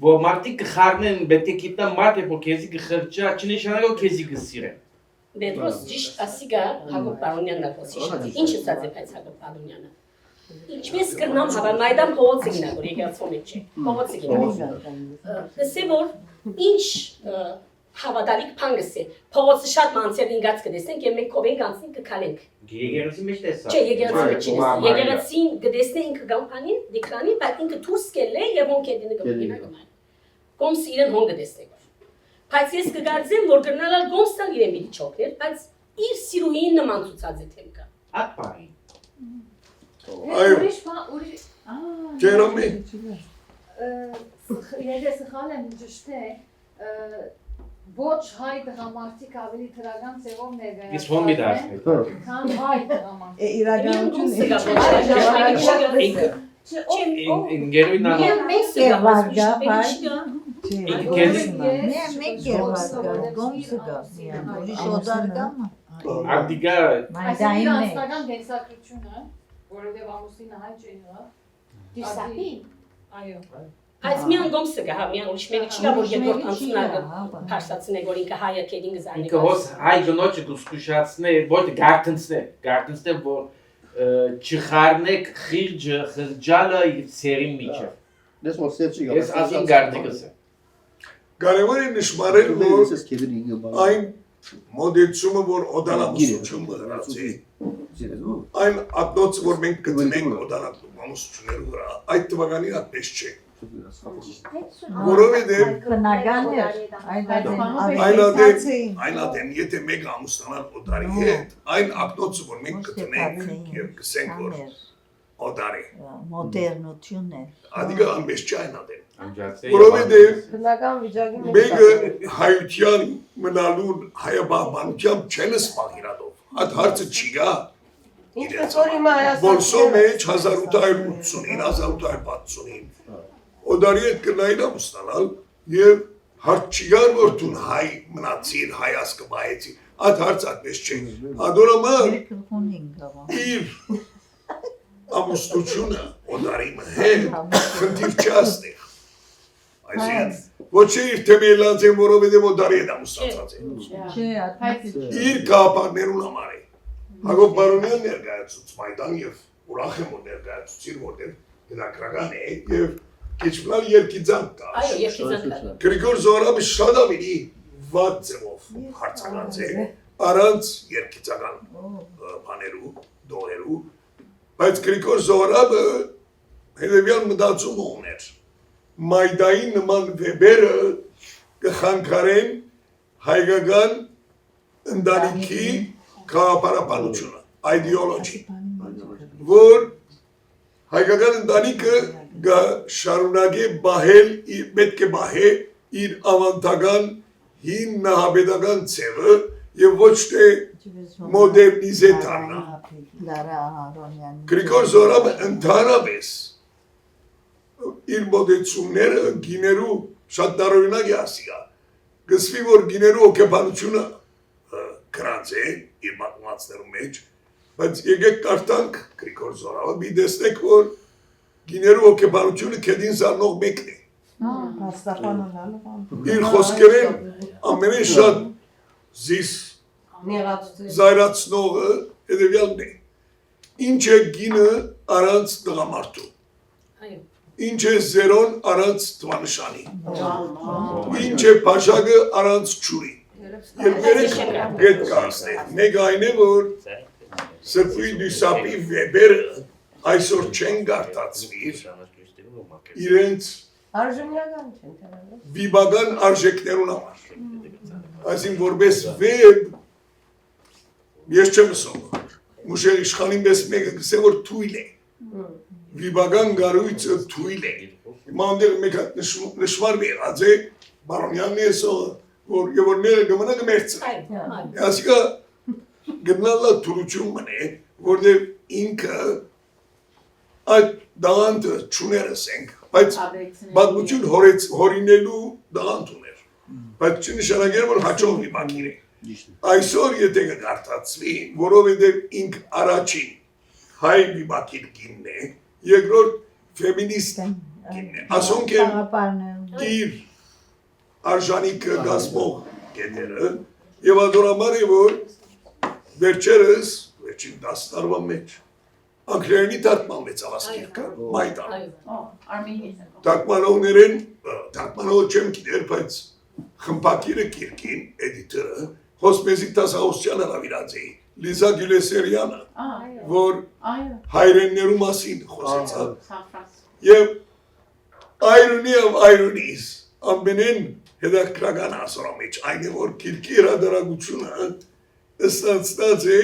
որ մարդիկ կխառնեն պետք է գիտնան մարդ է որ քեզի կխրջա չնշանակող քեզի կսիրեն Պետրոս ճիշտ ասիգա Հակոբ Պարոնյանն է խոսի ինչ ասած է բայց Հակոբ Պարոնյանը ինչպես կրնամ հավան Մայդան փողոցը գնա որ եկեղեցու մեջ է փողոցը գնա դեսե որ ինչ հավատալիք փանգս է փողոցը շատ մանցեր ինգած կդեսնենք եւ մենք կովենք անցնենք կքալենք եկեղեցի մեջ տեսա չէ եկեղեցի մեջ եկեղեցին կդեսնենք գամփանին դիկրանին բայց ինքը դուրս կելե եւ ոնքեդինը կգնա Գոմսը իրեն հոն կդեսնենք Բայց ես կգարձեմ, որ գրնալալ գոմստան իրեն պիտի չոքներ, բայց իր սիրուհին նման ցուցած է թեմկա։ Այդ բանի։ Այո։ Ջերոմի։ Եթե սխալ եմ ճշտե, ոչ հայ դղամարդիկ ավելի թրական ծևով ներգայացված Ես հոն մի դարձնի։ Քան հայ դղամարդիկ։ Իրականություն Ինգերույն նամա։ Կերվարգա, հայ Մեկ գոմսը գա, ուրիշ օդար գամը Արդիգա Այսինքն անձնական դենսակրությունը, որովհետև ամուսինը հայ չէ եղա Դյուսապին Այո Բայց միան գոմսը գա, միան ուրիշ մեկը չկա, որ երկրորդ անցնագը փարսացնե, որ ինքը հայը կերին գզանի Ինքը հոս հայ գնոջը կուսկուշացնե, ոչ գարտնցնե, որ չխարնեք խիրջը, խրջալը սերի միջը Դες որ սև չի Ես ասին գարտիկս է Կարևոր է նշմարել, որ այն մոդեցումը, որ օդանամուսությունը հրած է, այն ատնոցը, որ մենք կտնենք օդանամուսություններու վրա, այդ տվականին ատպես չէ։ Որովհետև Բնական էր, այն ադեն, եթե մեկ ամուսնանալ օդարի հետ, այն ակնոցը, որ մենք կտնենք և կսենք, որ օդարի։ Մոդեռնություն է։ Ադիգա անմեջ չայն ադեն։ Անջացե Որովհետև Բնական վիճակի մեջ մեկը հայության մնալուն հայաբանությամբ չեն սպաղ իրադով։ Այդ հարցը չի գա։ ինչպես որ հիմա Որսո Հայաստանը մեջ 1880-1960-ին օդարի հետ կնային ամուսնանալ և հարց չի գար որ տուն հայ մնացիր, հայ ասկբայեցի, այդ հարց ատմես չէ։ Ադորամար իր ամուսնությունը օդարի մհեր խնդիր չաստեղ։ Այսինքն ոչ է իր թեմելած են, որովհետև օդարի հետ ամուսնացած է։ Իր կապարներուն համար է։ Հակոբ Բարոնյան ներկայացուց Մայդան և ուրախ եմ որ ներկայացուցիր, որտեղ հետաքրական է և քիչմնալ երկիծանք կա։ Այո, երկիծանք կա։ Գրիգոր Զոհրաբը շատ ավելի վատ ձևով հարցակած է, առանց երկիծական բաներու, դողերու, բայց Գրիգոր Զոհրաբը հետևյալ մտածումը ուներ։ Մայդայի նման վեբերը կխանգարեն հայկական ընտանիքի քաղաքապարապանությունը, ideology, որ հայկական ընտանիքը շարունակե բահել, պետք է բահե իր ավանդական հին նահաբեդական ձևը և ոչ թե մոդեռնիզե դառնա։ Գրիգոր Զոհրաբը ընդհանրապես իր մոտեցումները գիներու շատ տարօրինակ է ասիա։ Գսվի որ գիներու հոգեբանությունը կրած է իր մակմացներու մեջ, բայց եկեք կարդանք Գրիգոր Զոհրաբը, մի տեսնեք որ գիներու հոգեբանությունը քեդին զարնող մեկն է։ Իր խոսքերեն ամենեն շատ զիս զայրացնողը հետևյալն է։ Ինչ է գինը առանց տղամարդու։ Ինչ է զերոն առանց թվանշանի։ Ինչ է բաժակը առանց ջուրի։ Երբերեք գետ կասնեք։ Մեկ այն է որ սրբույթ դուսապի վեբերը այսօր չեն գարտացվիր իրենց վիբական արժեքներուն համար։ Այսին որպես վեբ ես չեմ սովոր։ Մուշեր իշխանին պես մեկը գսե որ թույլ է։ Վիբական գարույցը թույլ է։ Հիմա անդեղ մեկը նշմար բեղած է, Բարոնյանն է սողը, որ եվորները գմնա գմերցը։ Ասիկա գնալա թուրություն մնե, որդև ինքը այդ դաղանթը չուներս ենք, բայց բադմություն հորինելու դաղանթ ուներ, բայց չնշանագեր որ հաչող վիբակիր է։ Այսօր եթե կգարտացվի, որովհետև ինք առաջին հայ վիբակիր գինն է, երկրորդ ֆեմինիստ գինն է, ասոնք են իր արժանիքը գազմող գետերը և ադորամար է որ վերջերս, վերջին 10 տարվա մեջ անգլերենի թարգման մեծավաս գիրքը, Մայդան։ Թարգմանողներեն, թարգմանողը չեմ գիտեր, բայց խմբակիրը գիրքին, էդիտորը, խոսմեզիկ տասաղոսյան հրավիրած էի, Լիզա Գյուլեսերյանը, որ հայրեններու մասին խոսեցավ։ Եվ irony of ironies, ամենեն հետաքրական ասորա մեջ, այն է որ գիրքի հրադարագությունը ստացած է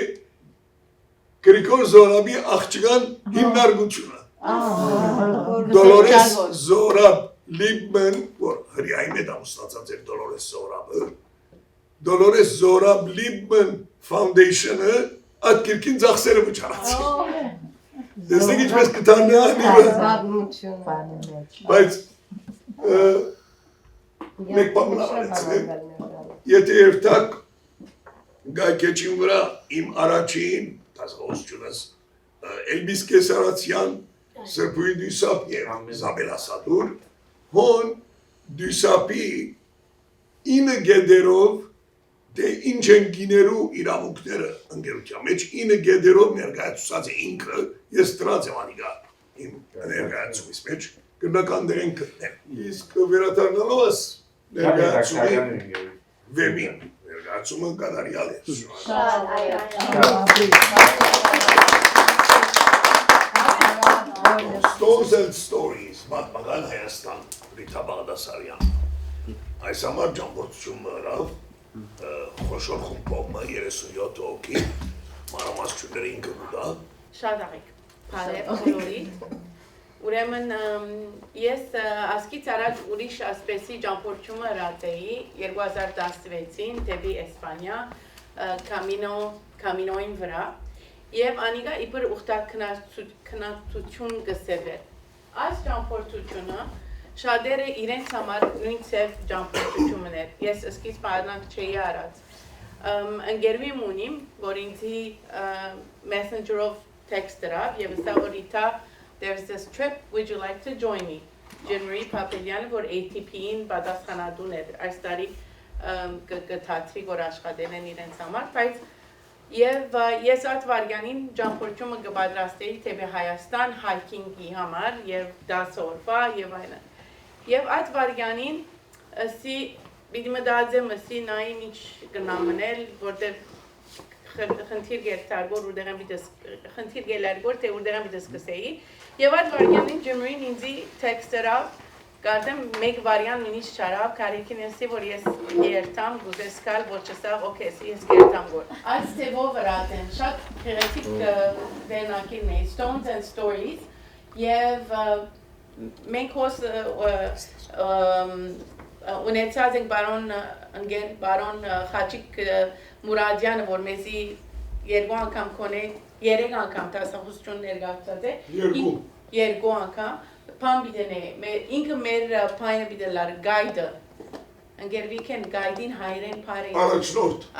Գրիգոր Զոհրաբի աղջկան հիմնարկությունը։ Դոլորես Զոհրաբ Լիբման, որ հրյային հետ ամուսնացած էր Դոլորես Զոհրաբը, Դոլորես Զոհրաբ Լիբման Foundation-ը այդ գիրքին ծախսերը վճարած է։ Տեսնեք ինչպես կտաննանի բայց մեկ պամնավարեցնեմ, եթե երթակ գայքեչին վրա իմ առաջին տասղոսությունս Էլբիս Կեսարացյան, Սրբույն դուսապ և Զաբել Ասադուր, հոն դուսապի ինը գեդերով դե ինչ են գիներու իրավունքները ընգերության մեջ, ինը գեդերով ներգայացուցած է ինքը, ես տրած եմ անիգա իմ ներգայացումիս մեջ, կրնական դերեն կտնեմ, իսկ վերադառնալովս ներգայացումի վեբին, ներգայացումը կատարյալ է։ Stories and Stories, Պատմական Հայաստան, Ռիթա Բաղդասարյան։ Այս համար ճամփորդություն մրավ, խոշոր խումբով 37 հոգի, մանրամասնությունները ինքը ուտա։ Շատ աղիք։ Բարև բոլորիդ։ Ուրեմն ես ասկից առաջ ուրիշ ասպեսի ճամփորդումը հրատեի 2016-ին դեպի Իսպանիա Կամինոյին վրա եւ անիկա իբր ուխտակ քննադատություն գսեվեր։ Այս ճամփորդությունը շատերը իրենց համար նույն ծև ճամփորդությունն էր։ Ես սկիզբ բանակ չէի արած։ Ընկերուհի ունիմ, որ ինձի messenger-ով text դրավ եւ ասա որ իթա there's this trip, would you like to join me? January Papelian որ ATP-ին պատասխանատուն էր այս տարի գտածրի որ աշխատել են իրենց համար, բայց եւ ես այդ վարյանին ճամփորդումը կպատրաստեի թեպի Հայաստան hiking-ի համար եւ 10 օրվա եւ այլն։ Եվ այդ վարյանին ասի պիտի մտածեմ ասի նայ ինչ կնամնել որտեղ խնդիր գերտարգոր ուդերան բիդես խնդիր գելարգոր թե ուդերան բիդես կսեի եւ այդ վարյանին ջնույն ինձի տեքստերով գարդեմ մեկ վարյան մինիչ չարավ կարիքին ասի որ ես երթամ գուզեսկալ ոչ չսավ օքեյ ես երթամ որ այս տեվով վրատեն շատ քրետիկ դենակին է Stones and Stories եւ մենք հոս ունեցած ենք բարոն Խաչիկ Մուրադյանը որ մեզի երկու անգամ կոնե երեք անգամ դասախոսություն ներկայացած է երկու անգամ բան բիդենե ինքը մեր փայնը բիդելար գայդը ընկերվիկեն գայդին հայրեն բարի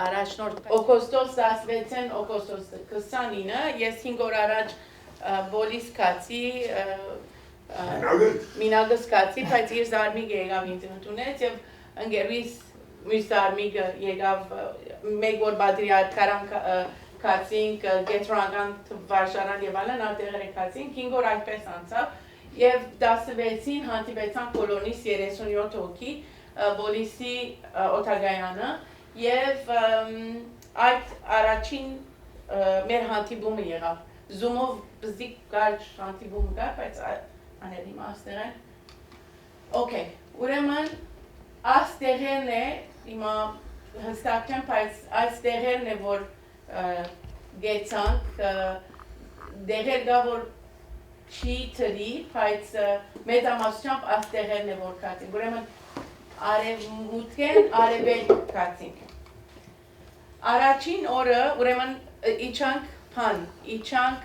առաջնորդ օգոստոս 16-ին օգոստոս 29 ես 5 օր առաջ բոլիս կացի մինագս կացի բայց իր զարմիկ եկավ ինձ ընդունեց եւ ընկերվիս մյուս զարմիկը եկավ մեկ որ բադրիար կարան կացինք գետրոնական վարժարան եւ այլն արտեղեր կացինք 5 օր այդպես անցավ եւ 16-ին հանդիպեցան կոլոնիս 37 հոգի բոլիսի օտագայանը եւ այդ առաջին մեր հանդիպումը եղավ Zoom-ով բզիկ կարճ հանդիպում կար բայց անելի մաստերեն Okay ուրեմն աստեղերն է հիմա հստակ չեմ բայց այս տեղերն է որ գեցանք դեղեր գա որ չի թրի բայց մեծամասնությամբ այս տեղերն է որ կացինք ուրեմն արևմուտքեն արևելք կացինք առաջին օրը ուրեմն իջանք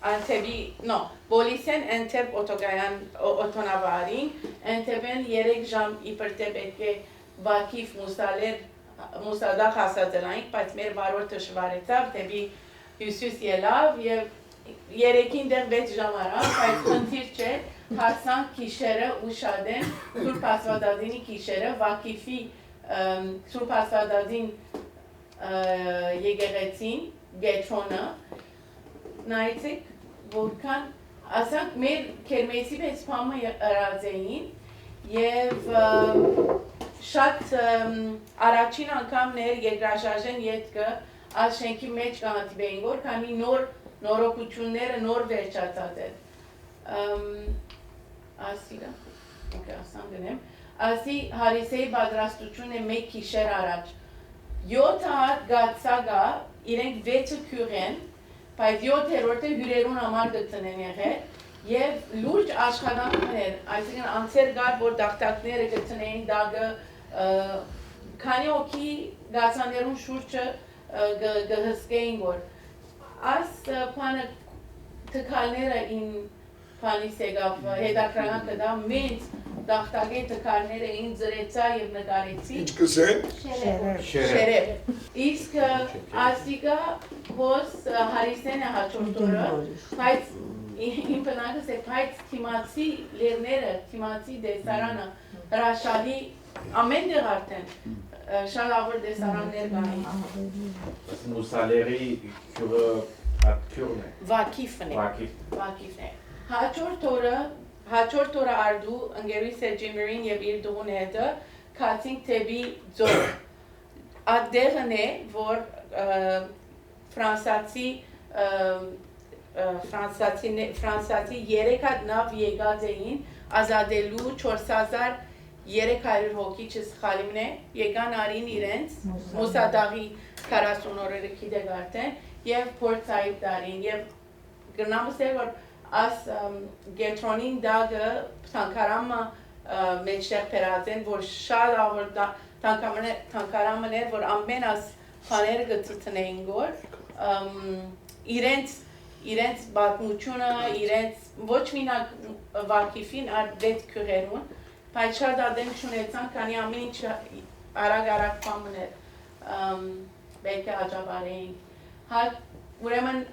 Անտեբի նո բոլիսեն ընտեբ օտոգայան օտոնավարին ընտեբեն 3 ժամ իբրտե պետք է Բաքիվ մուսադախ հասածելայինք, բայց մեր վարորդը շվարեցավ, դեպի հյուսիս ելավ և 3-ին դեղ 6 ժամ արավ, բայց խնդիր չէ, հասանք կիշերը ու շադեն Սուրբ Աստվածածինի կիշերը, Վակիֆի Սուրբ Աստվածածին եկեղեցին, գետրոնը, նայեցեք, որքան, ասանք մեր կերմեսի պես պամը ըրած էին և շատ առաջին անգամներ երկրաշարժեն ետքը այս շենքի մեջ կանատիվեին, որ քանի նորոգությունները նոր վերջացած են։ Ասի հարիսեի բադրաստություն է մեկ կիշեր առաջ։ 7 հատ գացագա իրենք 6 քյուղ են, բայց 7-րորդը հյուրերուն համար գտնեն եղել և լուրջ աշխատանքներ, այսինքն անցեր գար, որ դաղթակները գտնեին դագը քանի օքի գացաներուն շուրջը գհսկեին, որ այս պանը թկալները ին պանիս եղավ հետաքրական կդա, մենց դաղթակի թկալները ին զրեցա և նկարեցի։ Ինչ կսեն? Շերև։ Իսկ ասիկա հոս հարիսեն է հաչորդորը, բայց իմ պնակս է, բայց թիմացի լերները, թիմացի դեսարանը, հրաշալի ամեն դեղ արդեն շատ ավոր դեսարաններ գային։ Մուսալերի քյուրը քյուրն է։ Վակիֆն է։ Հաջորդ օրը արդու ընկերուհիս Սեջիմերին և իր դուղուն հետը կացինք թեպի ձոր։ Այդտեղն է, որ ֆրանսացի 3 հատ նավ եկած էին ազատելու 4300 հոգի չսխալիմն է, եկան արին իրենց, Մուսադաղի 40 օրերը գիտեք արդեն, և Փորձ Սայիդ դարին, և գրնամսել որ աս գետրոնին դագը թանկարամը մեջտեղ պերած են որ շատ ավոր թանկարամներ որ ամեն աս բաները գծտնեին գոր իրենց բազմությունը իրենց ոչ մինակ վարկիֆին այլ դետ քյուրերուն բայց շատ ադենք շունեցան քանի ամեն ինչ արագ բաներ բեկը աջաբարեին հա ուրեմն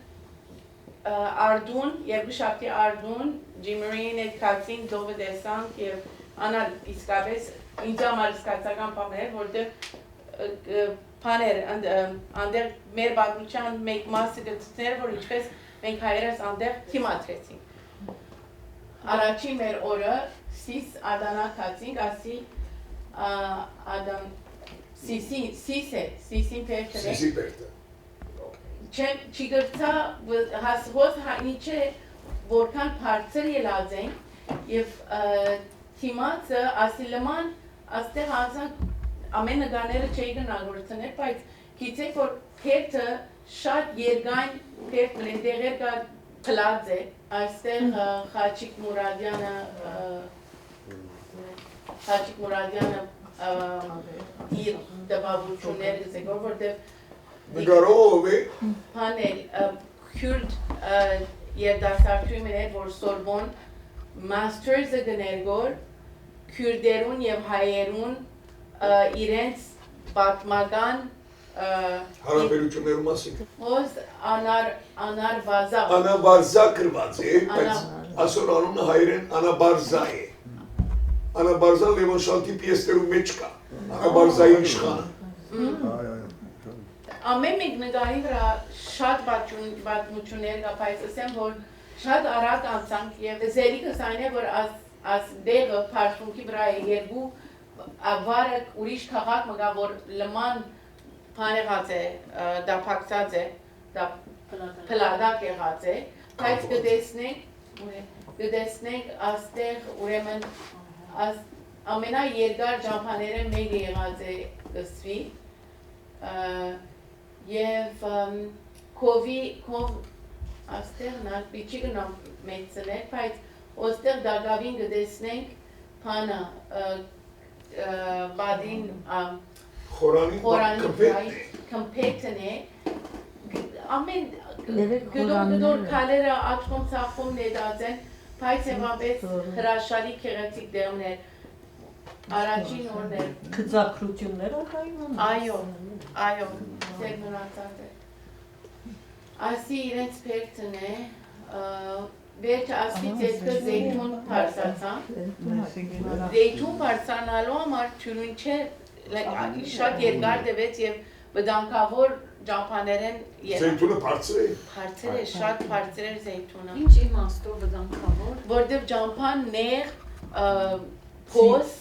արդուն երկու շաբթի արդուն ջիմերին այդ կացին դովը դեսանք եւ անալ իսկապես ինձ համար սկացական բաներ որտեղ բաներ անդեր մեր բազմության մեկ մասը գծներ որ ինչպես մենք հայերս անդեր թիմատրեցինք առաջին մեր օրը սիս ադանակացինք ասի ադամ սիսին պերտը չեմ չգրծա հոս հանիչե որքան բարձր ելած են եւ թիմացը ասիլման աստեղ անցանք ամեն նգաները չէի գնալ որ տներ բայց գիտեք որ պերտը շատ երգային պերտ մլենդեղեր կա պլած է այստեղ Խաչիկ Մուրադյանը իր դպավությունները գսեգոր որտեղ նգարով է հանել քյուրդ երդասարտույն մներ որ Սորբոն մաստերզը գներգոր քյուրդերուն եւ հայերուն իրենց պատմական հարաբերություններու մասին ոս անարվազա անաբարզա գրված է բայց ասոր անունը հայերեն անաբարզա է անաբարզա Լևոն Շալտի պիեսներու մեջ կա անաբարզայի իշխանը ամեն մեկ նկարի վրա շատ պատմություններ կա բայց ասեմ որ շատ արագ անցանք եւ զերիկս այն է որ as դեղը փարթունքի վրա է երկու ավարը ուրիշ քաղաք մգա որ լման բանեղած է դափակցած է դա փլադակ եղած է բայց կտեսնենք աստեղ ուրեմն ամենաերկար ճամփաները մեկ եղած է գսվի եւ աստեղ նա պիչի գնամ մեծնենք բայց ոստեղ դագավին կտեսնենք բանը բադին խորանի կմպետն է ամեն գդոր կալերը աչքում ծախում ներդած են բայց եվապես հրաշալի կեղեցիկ դեղներ առաջին օրներ Քծակրություններ ակայում այո ձեր մնացած է ասի իրենց պերտն է վերջը ասից ետքը զեյթուն պարսացան զեյթուն պարսանալու համար թյուրուն չէ շատ երկար դվեց եւ բդանկավոր ճամփաներ են Զեյթունը բարձր է բարձր է շատ բարձր է զեյթունը Ինչ իմաստով բդանկավոր որտեղ ճամփան նեղ փոս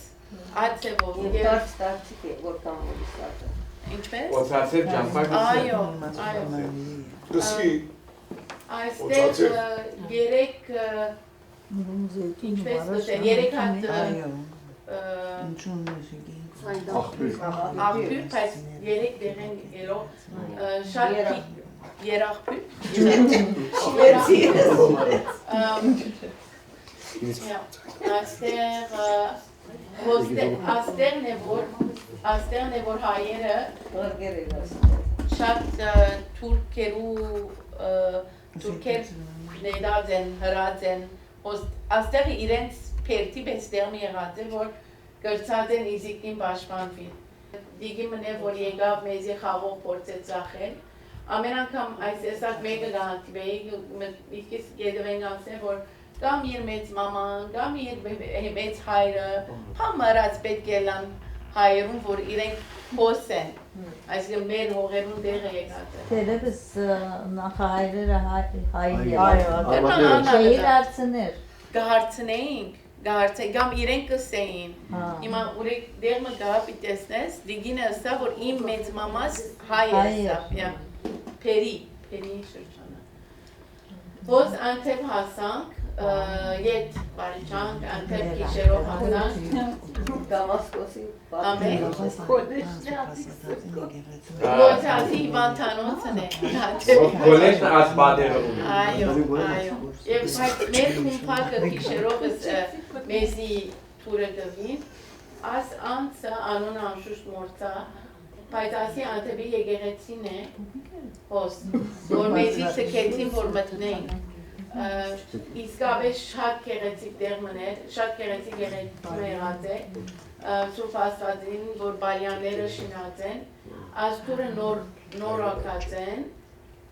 ածևով Ստացիկ է որքան մոլի ստացը ինչպես Օծացել ճամփակ այո դսի այստեղ երեք ինչպես գտե երեք հատ աղբյուր բայց երեք դեղեն ելող շատ երաղբյուր աստեղն է որ հայերը շատ թուրքեր ներած են, հրած են, աստեղ իրենց պերտի պես դեղմ եղած է, որ գրծած են իզիկին պաշպանվի։ Դիգի մնե, որ եկավ մեզի խաղող փորձեց ծախել, ամեն անգամ այս էսակ մեկը գանտիվեի, միտքիս գետվեն անցեն, որ կամ իր մեծ մաման, կամ իր մեծ հայրը, համ մրած պետք ելան հայերուն, որ իրենք փոս են, այսինքն մեր հողերուն դեղը եկած է։ Տերևս նախահայրերը հայր չէիր արցներ։ Կհարցնեինք, կամ իրենք կսեին։ Հիմա ուրեք դեղը գա պիտեսնես, դիգինը ասա, որ իմ մեծ մամաս հայ է, պերի շրջանը։ Ոս անթև հասանք, Ետ բարիչանք, անտեպ գիշերով հանդանք, Դամասկոսի ամեն, Ա, լոյցացի վանտանոցն է, Գոլեշն ասպադերը ունի։ այո, և մեր խումպակը գիշերովս մեզի թուրը գվին, աս անցը անոնը անշուշտ մորցա, բայց ասի անտեպի եգեղեցին է, հոս, որ մեզի սկեցին, որ մտնենք, իսկապես շատ կեղեցիկ դեղ մներ, շատ կեղեցիկ եղած է, Սուրբ Աստվածին, որ բալյանները շինած են, աստուրը նոր ակած են,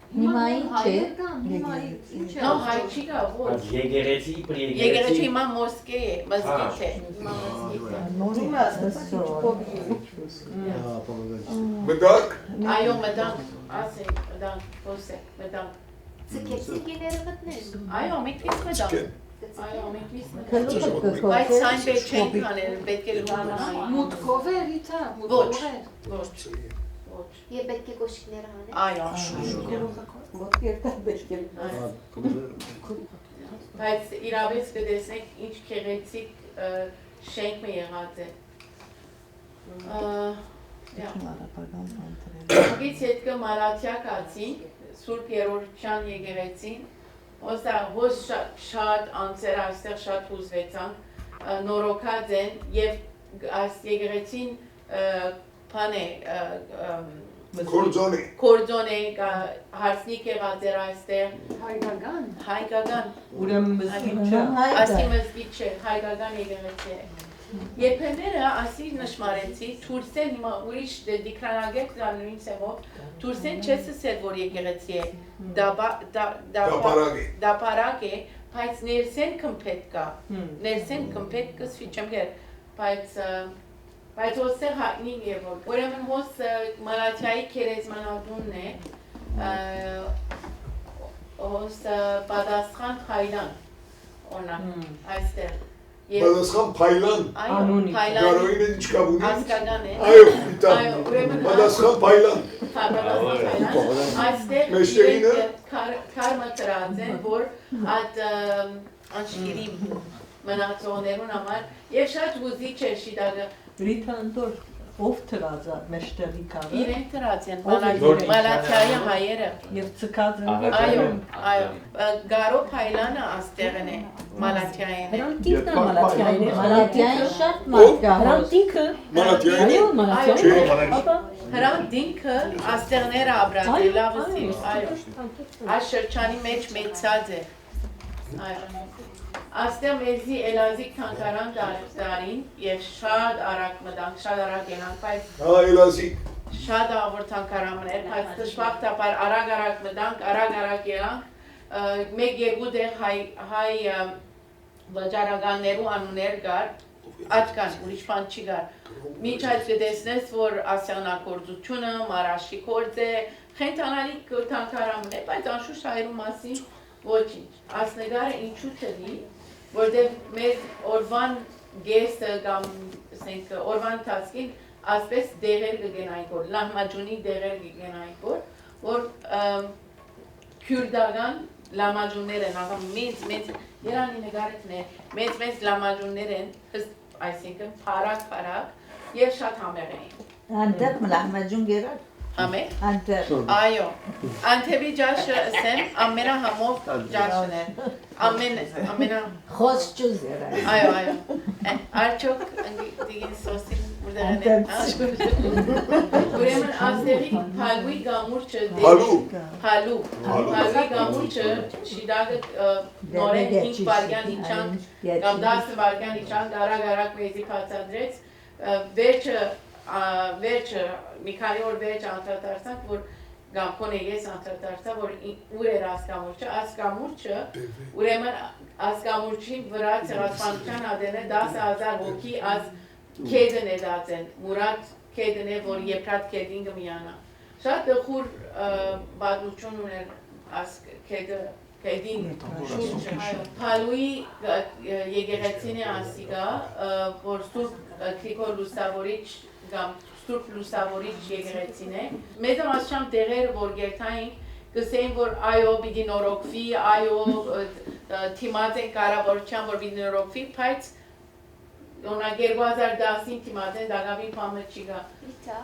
Հիմա ինչ է։ նո հայ չի գա, ոչ, Եգերեցի, եգեղեցի հիմա մոսկե է, մզգիթ է, Մդակ, այո մդանք, ասենք, մդանք, ոսե, մդանք, Ցկեցի գիները մտնել։ այո մեկից մդանք, չկեն, այո մեկից մդանք, Քլուկը բայց сайн պետք չեն կանել, պետք է լումանայի, Մուտքով էր իթա, ոչ, մուտքով էր։ ոչ, ոչ, Եվ պետք է կոշիկները հանել։ այո, բայց իրավից կտեսնեք ինչ քեղեցիկ շենք մը եղած է, Ագից հետքը Մալաթիա կացին, Սուրբ Երորդյան եկեղեցին, հոս շատ անձեր այստեղ շատ հուզվեցան, նորոքած են և այս եկեղեցին պան է, կորդոն է, հարսնիկ եղած էր այստեղ, հայկական, Ուրեմն մզգիթ չէ։ ասի մզգիթ չէ, հայկական եկեղեցի է։ Երբեմները ասի նշմարեցի, Թուրսեն հիմա ուրիշ դիկրանագետ նույն սեղով, Թուրսեն չես ասել, որ եկեղեցի է, դապարակ է, բայց ներսեն կմպետ կա, ներսեն կմպետ կսվի չեմ գեր, բայց ոստեղ հայտնի է, որ ուրեմն հոս Մալաթիայի կերեզմանատունն է, հոս պատասխան խայլան, օրնակ, այստեղ, Պատասխան փայլան, Փայլանի ինչ կապ ունի, հասկական է, այո, պատասխան փայլան, այստեղ քար մտրած են, որ այդ անշկիրի մնացողներուն համար և շատ հուզիչ է շիդագը Ռիթա ընտոր ով թրած է մեջտեղի կարը։ իրեն տրած են Մալաթիայի հայերը Եվ ցկած են։ այո, Գարո Փայլանը աստեղն է Մալաթիային է Մալաթիային շատ մարդ կա։ Հրանք դինքը աստեղները ապրած է, լավսի, այո, այս շրջանի մեջ մեծած է, այո, աստեղ մեզի Էլազիկ թանկարան դարին և շատ արագ մտանք, շատ արագ ենանք, բայց շատ աղոր թանկարամներ, բայց դժբախտաբար արագ մտանք, արագ ենանք, մեկ երկու դեղ հայ վաճառականներու անուններ գար, աչքան, ուրիշ բան չի գար, մինչ այդ կտեսնես, որ ասեղնագործությունը, մարաշի գործ է, խենթանալիք թանկարամներ, բայց անշուշտ հայերու մասին ոչինչ, ասնեգարը ինչու թվի, որտեղ մեր օրվան գեստը կամ օրվան ընթացքին ասպես դեղեր կգենայինք, որ լահմաջունի դեղեր կգենայինք, որ քյուրդական լամաջուններ են, մեծ երանի նգարեքն է, մեծ լամաջուններ են, այսինքն պարակ և շատ համեղ էին։ Անտեղ լահմաջուն գերար։ Ամեն։ Անտեղ։ Այո, անթևի ջաշը ասեմ, ամենահամով ջաշն է, ամենա… Խոսճուզ երար։ Այո, արդյոք դիգին սոսին ուրդեղն է, ուրեմն աստեղի պալուի գամուրջը պալուի գամուրջը շիդագը նորեն 5 վարգյան իչանք կամ 10 վարգյան իչանք արագ մեզի պացադրեց, վերջը մի քանի օր վերջ անդրադարձանք, որ կամ կոնե ես անդրադարձա, որ ուր էր ասկամուրջը, ուրեմն ասկամուրջին վրա ցեղասպանության ադեն է 10,000 հոգի աս քեդն է դացեն, մուրատ քեդն է, որ եփրատ քեդին գմիանա։ Շատ դխուր բادوچون ուներ աս քեդին շուրջը, Փալուի եկեղեցին է ասիգա, որ Սուրբ Գրիգոր Լուսավորիչ կամ Սուրբ Լուսավորիչ եկեղեցին է։ Մեծ ամասշամ տեղեր, որ գերտայինք գսեին որ այո պիտի նորոգվի, այո թիմած են կառավարության որ պիտի նորոգվի, բայց օրինակ 2010-ին թիմած են դակավին բանը չի գա։ Իթա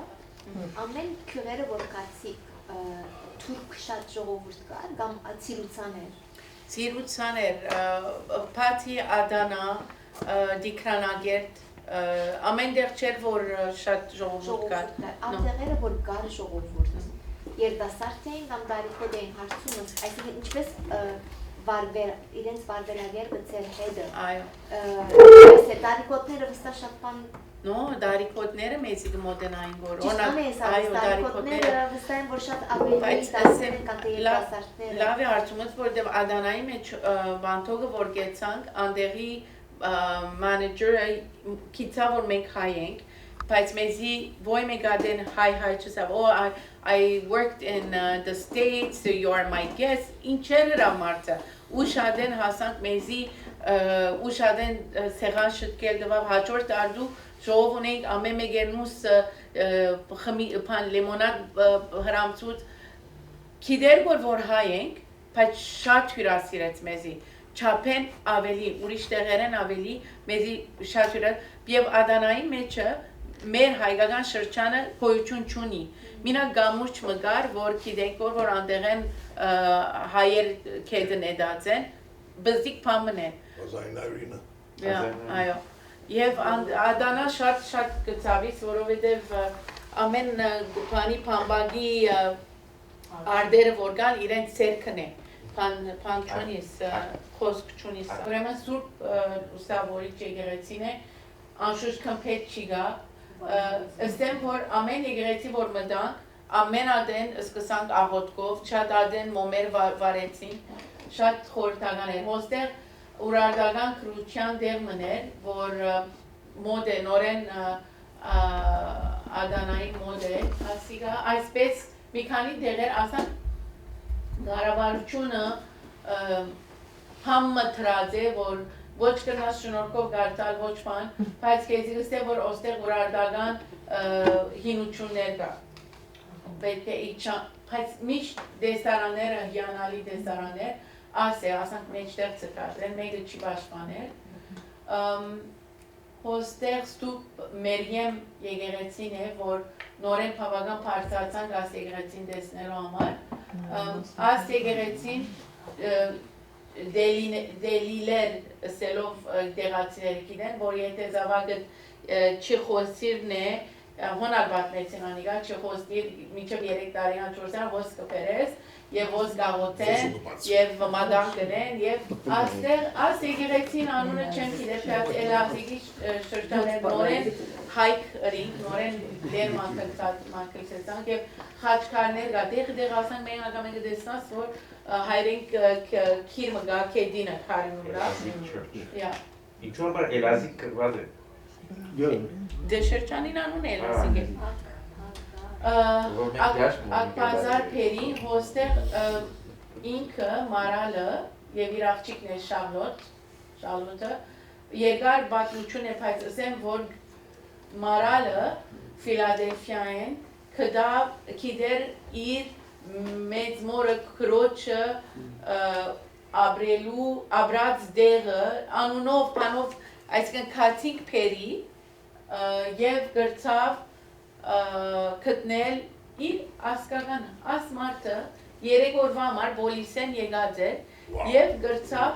ամեն քյուրերը որ կացիկ թուրք շատ ժողովուրդ կար կամ ցիրուցաներ։ Ցիրուցաներ, Փաթի Ադանա, Դիկրանագերտ, ամեն դեղ չէր որ շատ ժողովուրդ կար։ Ատեղերը որ կար ժողովուրդ։ Երիտասարդ էին կամ տարիքոտ էին հարցում, այսինքն ինչպես իրենց վարվելագերբը ծեր հետը։ Այո։ Տարիքոտները վստահ շատ բան No, դարիքոտները մեծի կմոտենային որ այո, դարիքոտները վստահ են որ շատ ավելի դասեր են կան երիտասարդները։ Լավ է հարցումս որտեղ Ադանայի մեջ բանթոգը որ գեցանք, անդեղի մանեջերը քիծա որ մենք հայ ենք, բայց մեզի ոյ մեկ ադեն հայ չսավ, oh I worked in the States, so you are my guest, ինչեր էր ամարտը, ու շադեն հասանք մեզի, ու շադեն սեղան շտկել դվավ հաջորդ արդու ժողով ունենք ամեն մեգերնուս պան լեմոնադ հրամցուց, կիդեր որ հայ ենք, բայց շատ հյուրասիրեց մեզի, չապեն ավելի, ուրիշ տեղերեն ավելի, մեզի շատ հյուրասիրեց, և Ադանայի մեջը մեր հայկական շրջանը գոյություն չունի, մինակ գամուրջ մգար, որ կիդենք որ անդեղեն հայեր կեդն էդած են, բզիկ պամն են։ Ազայնարինը։ Այո։ Եվ Ադանա շատ գծավից, որովհետև ամեն բանի պամբագի արդերը որ կան իրենց սերքն է, պան չունիս, խոսք չունիս։ Ուրեմն սուրբ ուսավորիչ եկեղեցին է, անշուշտ կմպետ չի գա, ըստեմ որ ամեն եկեղեցի որ մտանք, ամեն ադեն սկսանք աղոտքով, շատ ադեն մոմեր վարեցին, շատ խորհրդական էր, հոստեղ ուրարտական քրության դեղ մներ, որ մոդ է, նորեն Ադանայի մոդ է, ասիկա, այսպես մի քանի դեղեր ասան կառավարությունը համ մտրած է, որ ոչ կնաս շնորհքով գարտալ ոչ բան, բայց քեզի գստե որ ոստեղ ուրարտական հինություններ կա։ Պետք է իջա, բայց միշտ դեսարանները, հիանալի դեսարաններ, ասանք մեջտեղ ծկատեն, մեկը չի պաշտպաներ։ Ոստեղ ստուպ Մերիեմ եկեղեցին է, որ նորեն բավական բարձրացանք աս եկեղեցին տեսնելու համար։ Աս եկեղեցին դելիլեր սելով դեղացիների գիտեն, որ եթե զավակը չի խոսիրն է, հոնալ բատմեցին անիգա, չի խոսիր միջև 3 տարիան 4 տարիան ոս կպերես, և ոս գաղոտեն, և մադամ կնեն, և աս եկեղեցին անունը չեմ գիտեր, պյաց էլազիկի շրջաներ նորեն հայք ըրինք, նորեն դեր մանկլսեցանք, և խաչկարներ գա, դեղ ասանք մենք անգամ ենք դեսնաս, որ հայրենք քիր մգա կեդինը քարին վրա։ Ինչու համար էլազիկ կրված է։ Դե շրջանին անուն էլազիկ է։ Ակպազար պերին հոստեղ ինքը մարալը և իր աղջիկն է Շալոտը երկար բատնություն է, բայց ասեմ, որ մարալը Ֆիլադելֆիայեն կիդեր իր մեծ մորը քրոջը ապրած դեղը անունով, պանով, այսինքն քաթիկ պերի և գրծավ կտնել իր ասկagանը, աս մարդը 3 օրվա համար բոլիսեն եկած էր և գրծավ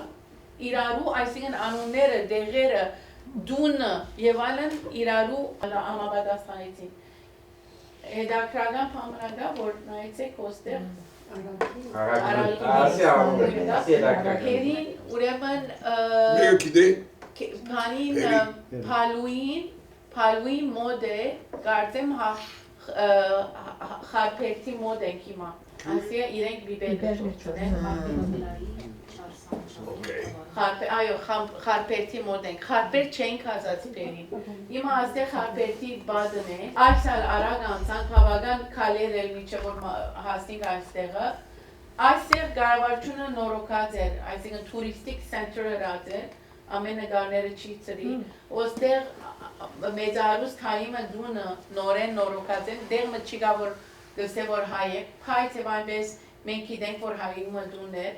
իրարու, այսինքն անունները, դեղերը, դունը և այլն իրարու ամապատասխանեցին։ Հետաքրական պամրագա, որ նայեցեք ոստեղ Քերին ուրեմն պալուի մոդ է, գարձեմ խարպերտի մոդ ենք հիմա, ասիա իրենք բիբել շուրջունեն, այո, խարպերտի մոդ ենք, խարպեր չենք ասած պերին, հիմա աստեղ խարպերտի բադն է, այսալ արագ անցանք, հավագան կալեր էլ միչը որ հասնինք այստեղը, այստեղ կառավարությունը նորոգած էր, այսինքն տուրիստիկ սենտր երած էր, ամեն նկարները չի ծրի, ոստեղ մեծահարուստ հայիմը դունը նորեն նորոգած են, դեղմը չի գա որ գստե որ հայ է, բայց և այնպես մենք գիտենք որ հայերի մտուն էր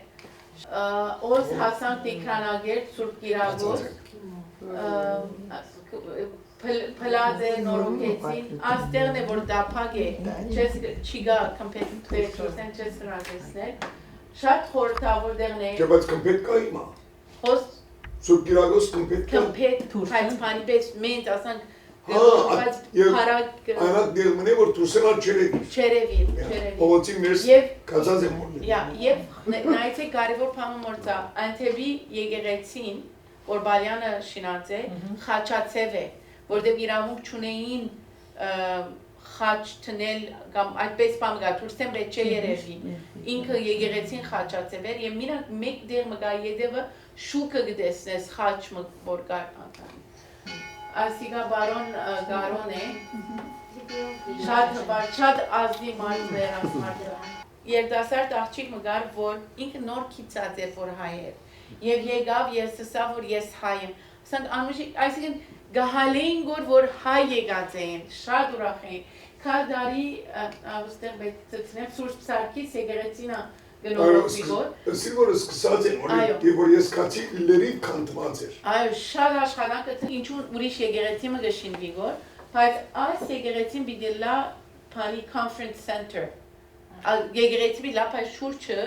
Օս հասանք Տիգրանագերտ Սուրբ Կիրակոս Փլաձե նորոգեցին աստեղն է որ դափակ է չես չի գա կոմպետենտորեն չես հրաժարեցնել շատ խորհրդավոր դերն է Բայց կոմպետ կա հիմա Ոս Սուրբ Կիրակոս կոմպետ կա կոմպետ բայց բանի պես մենք ասանք Այնակ դերմն է որ դուրսենալ չերևի Ողոցի ներս կացած է մորն Եվ նայեցեք կարևոր բանը մորցա Անթեբի եկեղեցին որ Բալյանը շինած է խաչացև է որտեղ իրավունք չունեին խաչ տնել կամ այդպես բան գա դուրսեն պետք չէ երևի ինքը եկեղեցին խաչացև էր եւ մեկ դեր մգա յետևը շուկը գտեսնես խաչ որ կա Ասիգա բարոն գարոն է շատ ազնի մարդ վերասմարդը Երդասարդ աղջիկ մգար որ ինքը նոր քիծած էր որ հայ էր եւ եկավ ես ասա որ ես հայ եմ ասենք անուշիկ այսինքն գահալեին որ հայ եկած էին շատ ուրախ էին քարդարի ավստեղ բեցնեմ Սուրբ Սարգիս եկեղեցինա գնորոքի որ Սիրվորը սկսած են որ ես կացի լերի քանդված էր Այո շատ աշխատանքը ինչու ուրիշ եկեղեցի մը գշինվի որ բայց այս եկեղեցին պիտի լա փանի conference center եկեղեցի պիտի լա փայ շուրջը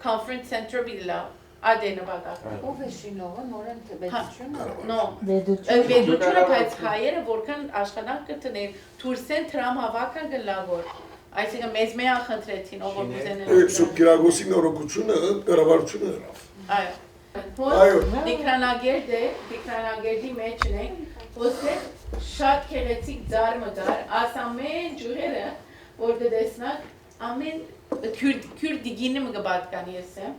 conference center պիտի լա Ադենաբադակ Ով է շինողը նորեն պետությունը No Պետությունը բայց հայերը որքան աշխատանք կտնեն Թուրսեն տրամ հավաքան գլավոր Այսինքն մեզ մեա խնդրեցին ով որ ուզենեն Սուրբ Կիրակոսի նորոգությունը կառավարությունը հրավ Այո Տիգրանագերդի մեջն է ոստեղ շատ քեղեցիկ ձար մգար աս ամեն ջուրերը որ դեսնակ ամեն քյուր դիգինը մգ պատկանի եմ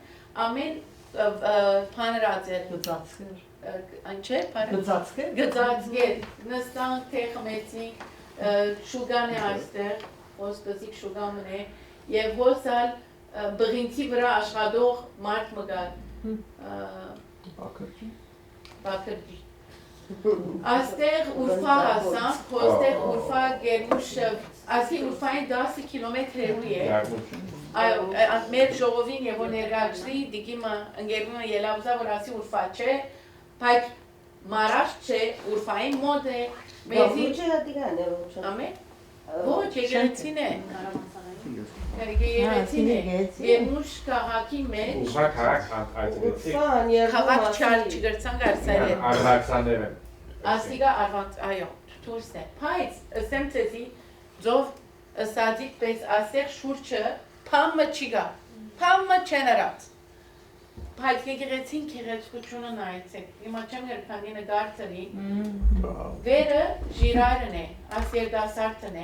ամեն Փաներացեր Անչե գծածկեր նստանք թե խմեցինք շուգան է այստեղ ոսպեսիկ շուգամն է եւ հոսալ բղինցի վրա աշխատող մարդ մգար Բակրջի Աստեղ Ուրֆա հասանք, հոստեղ Ուրֆա գերուշ, ասի Ուրֆային 10 կիլոմետր հեռու է Այո, մեր ժողովին եւ որ ներկայացրի դիգիմը ընկերումը ելավզա որ ասի Ուրֆա չէ, բայց մարաշ չէ, Ուրֆային մոտ է, մեզի Ամեն Ոչ, եկեղեցին է Եկեղեցին է Երմուշ քաղաքի մեջ Ուրֆա քաղաք այդեցիկ Քաղաք չար չգրցան գարսայր է Արվաքսաներ են Ասիգա արվանց, այո, թուրս է Բայց, ըսեմ ծեզի, ձով ըսածիկ պես ասեղ շուրջը Պամը չի գա, պամը չեն արած Բայց եկեղեցին քեղեցկությունը նայեցեք, հիմա չեմ ներքանի նգարցրի Վերը ժիրայրն է, աս երդասարտն է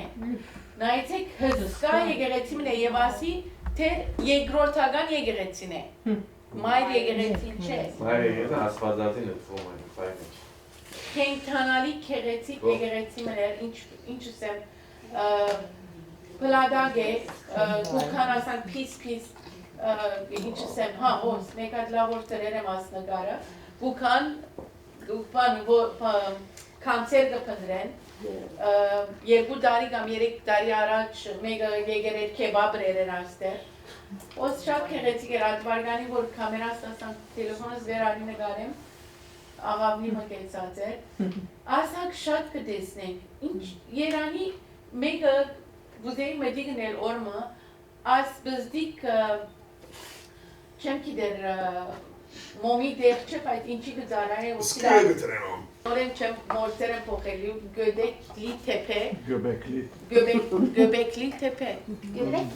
Նայեցեք հզկա եկեղեցին է և ասի, թե երկրորդական եկեղեցին է Մայր եկեղեցին չէ Մայր եկեղեցին ասվածածին լծվում են, պայմեջ Կենթանալի քեղեցիկ եկեղեցին էր, ինչս եմ Պլադագ է, կուքան ասանք պիս ինչս եմ, հա, ոս, մեկ այդ լավոր տրեր եմ ասնգարը, կուքան, կանցեր կպնդրեն, երկու դարի կամ երեք դարի առաջ մեկը եկեր էր կեբաբրեր էր այստեղ, ոս շատ քեղեցիկ էր այդ վարգանի, որ կամերաս ասանք տելեվոնս վեր արի նգարեմ, աղավնի մկեցած էր, ասանք շատ կտեսնենք, ինչ երանի մեկը գուզեի մետի գնել օրմը, այս բզդիկ չեմ կիդեր մոմի դեղ չէ, բայց ինչի գծարա է Սկրե գտրենում Նորեն չեմ մորցեր եմ փոխելի գոդեկլի թեփե Göbekli թեփե Göbek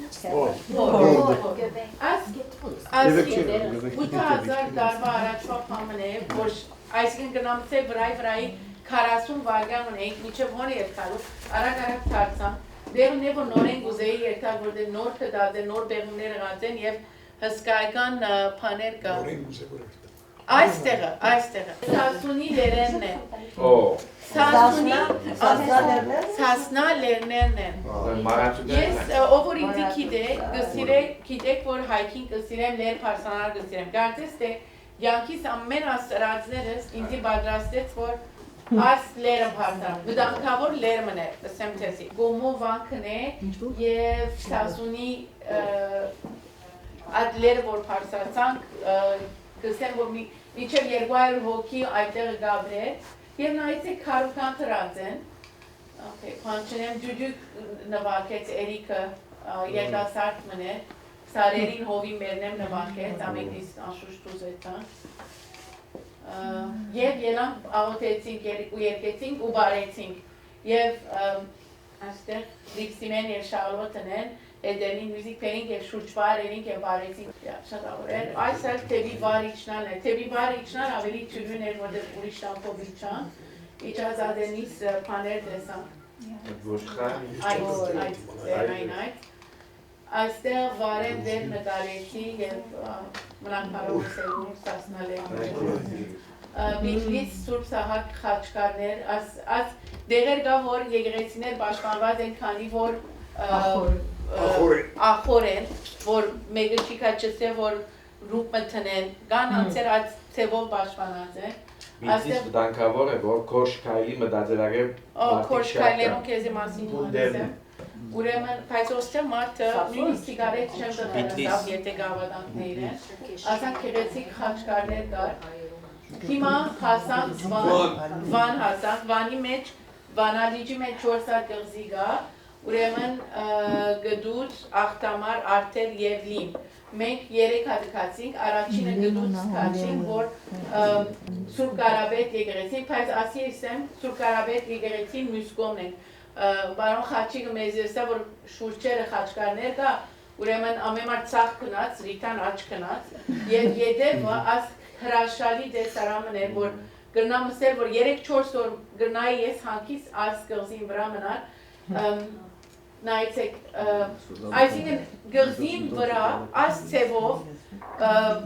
8000 տարվա առաջվա փամն է, որ այսինքն գնամցե վրայի 40 վարգան ունենք, միջև հոն է երկալու, արագ թարցամ, դեղն է, որ նորեն գուզեի երկալ, որ նոր կդած է, նոր բեղումներ եղած են և հսկայական պաներ կա։ Այստեղը, Սասունի լերենն է։ Սասնա լերներն են։ Ես ով որ ինձի գիտեք, որ հայքին կսիրեմ, լեր պարսանար կսիրեմ։ Գարդես թե յանքիս ամեն ասրածներս ինձի բադրաստեց, որ այս լերը պարսանար։ Վդանքավոր լերմն է, ասեմ թեսի։ Գոմո վանքն է և Սասունի ադլերը որ փարսացանք գսեն որ միջև 200 հոգի այդտեղ գաբրեր եւ նայեցեք քարուքան դրանց են okay փանչնեմ ջուջուկ նվակեց Էրիկը երդասարդ մներ սարերին հովի մերնեմ նվակեց ամենից անշուշտ ուզեցան եւ ելան աղոթեցինք ու երկեցինք ու բարեցինք եւ այստեղ դիքսիմեն եւ շարլոտն են Էդենին մյուզիկ պերինք եւ շուրջվարերինք եւ բարեցինք շատ ավեր այս էլ տեբի վարիչնալն է տեբի վարիչնալ ավելի ճյուրին էր որտեղ ուրիշ տամփով իջան իջազադենից փաներ տեսանք այդ այստեղ վարեն դեր նկարեցի եւ մնանքարով սերուն ստացնալ եմ Բիլից Սուրբ Սահակ խաչկարներ աս դեղեր գա որ եկեղեցիներ պաշտպանված են քանի որ ախորեն որ մեկը չիկա չսե որ ռուպ մտնեն կան անցեր այդ ցևով պաշտպանած է Բիլից վտանգավոր է որ քոշկայլի մտածելակերպ քոշկայլերում քեզի մասին ունեցեմ Ուրեմն փայսոստը մարդը նույնիսկ սիգարետ չեմ դրել եթե գավադանքներ են ասանք քեղեցիկ խաչկարներ կար Հիմա հասանք վան հասանք վանի մեջ վանալիջի մեջ 4 հատ կղզի գա ուրեմն գդուց աղտամար արտեր եւ լիմ մենք 3 հատ կացինք առաջինը գդուց կացինք որ Սուրբ Կարապետ եկեղեցին բայց ասի եմ Սուրբ Կարապետ եկեղեցին մյուս կողմն են Բարոն խաչիկը մեզ եսա որ շուրջերը խաչկարներ կա ուրեմն ամենամար ցախ կնած ռիտան աչ կնած եւ յետևը աս հրաշալի դեսարանն էր որ գրնամսել որ 3-4 օր գրնայի ես հանկից աս գղզին վրա մնար նայեցեք այսինքն գղզին վրա աս ցևով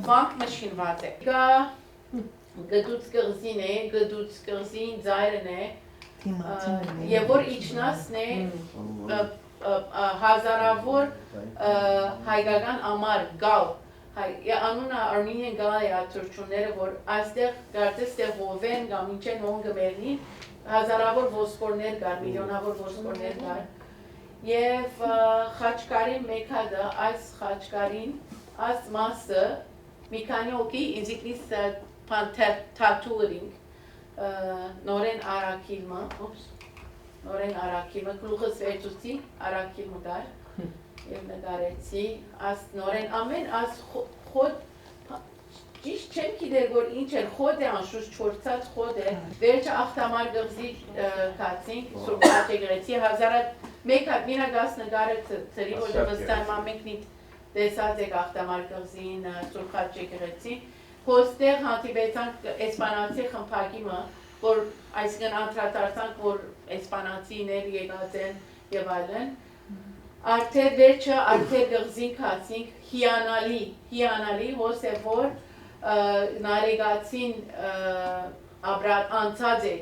վանք մշինված է գա գդուց գղզին է գդուց գղզին ձայրն է Եվ որ իջնասն է հազարավոր հայկական ամար գալ, անունը Armenian գալ է ատուրչունները, որ այստեղ գարտես տեղ ովեն գամ ինչեն ոնգ մերնին, հազարավոր ոսպորներ կար, միլիոնավոր ոսպորներ կար, և խաչկարին մեկ հատը, այս խաչկարին, այս մասը, մի քանի օքի ինձիկնից թատուլրինք, նորեն արակիմը, գլուխս վերջուցի, արակիմը դար, և նկարեցի, նորեն ամեն, խոդ, ճիշտ չեմ գիտեր, որ ինչ էր, խոդ է անշուշտ չորցած խոդ է, վերջը աղտամար գղզի կացինք, Սուրբ Խաչ եկեղեցի, մեկ հատ մինագաս նկարը ծրի, որ վստահ ամենքնիտ տեսած եք աղտամար գղզին, Սուրբ Խաչ եկեղեցին, Հոստեղ հանդիպեցանք էսպանացի խմբակիմը, որ այսինքն անդրադարձանք, որ էսպանացիներ եկած են և այլն, արդեր վերջը, արդեր գղզին կացինք, հիանալի, հոս է որ նարեգացին անցած է,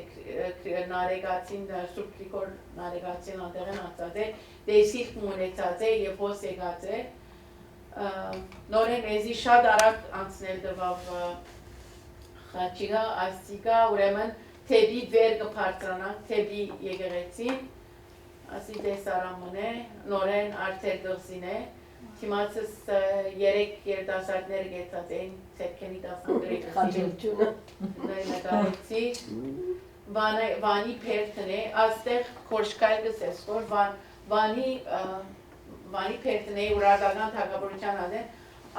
նարեգացին, Սուրբ Գրիգոր նարեգացին անտեղ են անցած է, դեսիք մունեցած է և հոս եկած է, նորեն մեզի շատ արագ անցնել դվավ խաչիկա, աստիկա, ուրեմն թեբի վեր կպարծրանանք, թեբի եկեղեցին, ասի տեսարանմն է, նորեն արդեր գղզին է, թիմացս 3 երդասարդներ գեցած էին, ծեպքենի դասնգրի նկարեցի, վանի պերթն է, աստեղ կորշկայլ գսես, որ վանի պերթն է ուրադական թագավորության ադեն,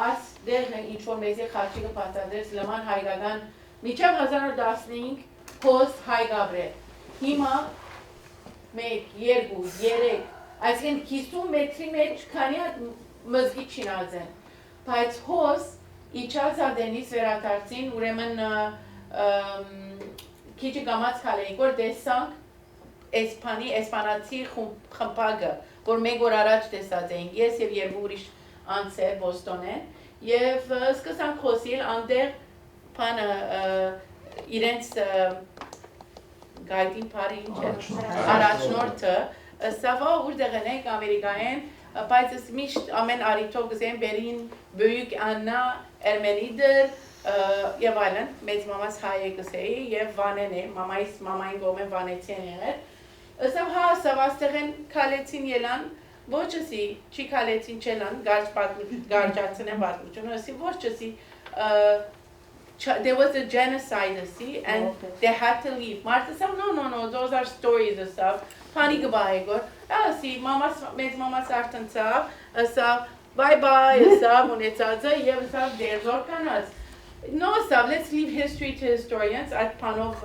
աս դեղն ինչ-որ մեզի խաչիկը պացադրեց լման հայկական, միջև 1015 հոս հայգաբրել, հիմա 1, 2, 3, այսինքն 50 մետրի մեջ քանի հատ մզգի չինած են, բայց հոս իջած ադենից վերադարձին, ուրեմն քիչը գամած քալեինք, որ տեսանք էսպանացի խմբագը, որ մեկ որ առաջ տեսած էինք, ես և երկու ուրիշ անցեր Բոստոն են, և սկսանք խոսիլ, անդեղ պանը իրենց գայդին պարի ինչ է, առաջնորդը, սավա ուրդեղ ենք Ամերիկայեն, բայց միշտ ամեն արիթով գզեն բերին բույկ աննա Էրմենիդր և այլն, մեծ մամաս հայ է գսեի և վանեն է, մամային գոմեն վանեցի են եղեր, Սավ հա, սավ աստեղ են կալեցին ելան, ոչսի չի քալեցին չելան գարջացնեն պատմությունը, ասի ոչսի there was a genocide, see, and they had to leave. Martha said, no, those are stories and stuff. Pani gabaigor. See, mes mama sartan saab, saab, bye, saab, unetzaza, yev saab, derzor kanas. No, saab, let's leave history to historians. At panov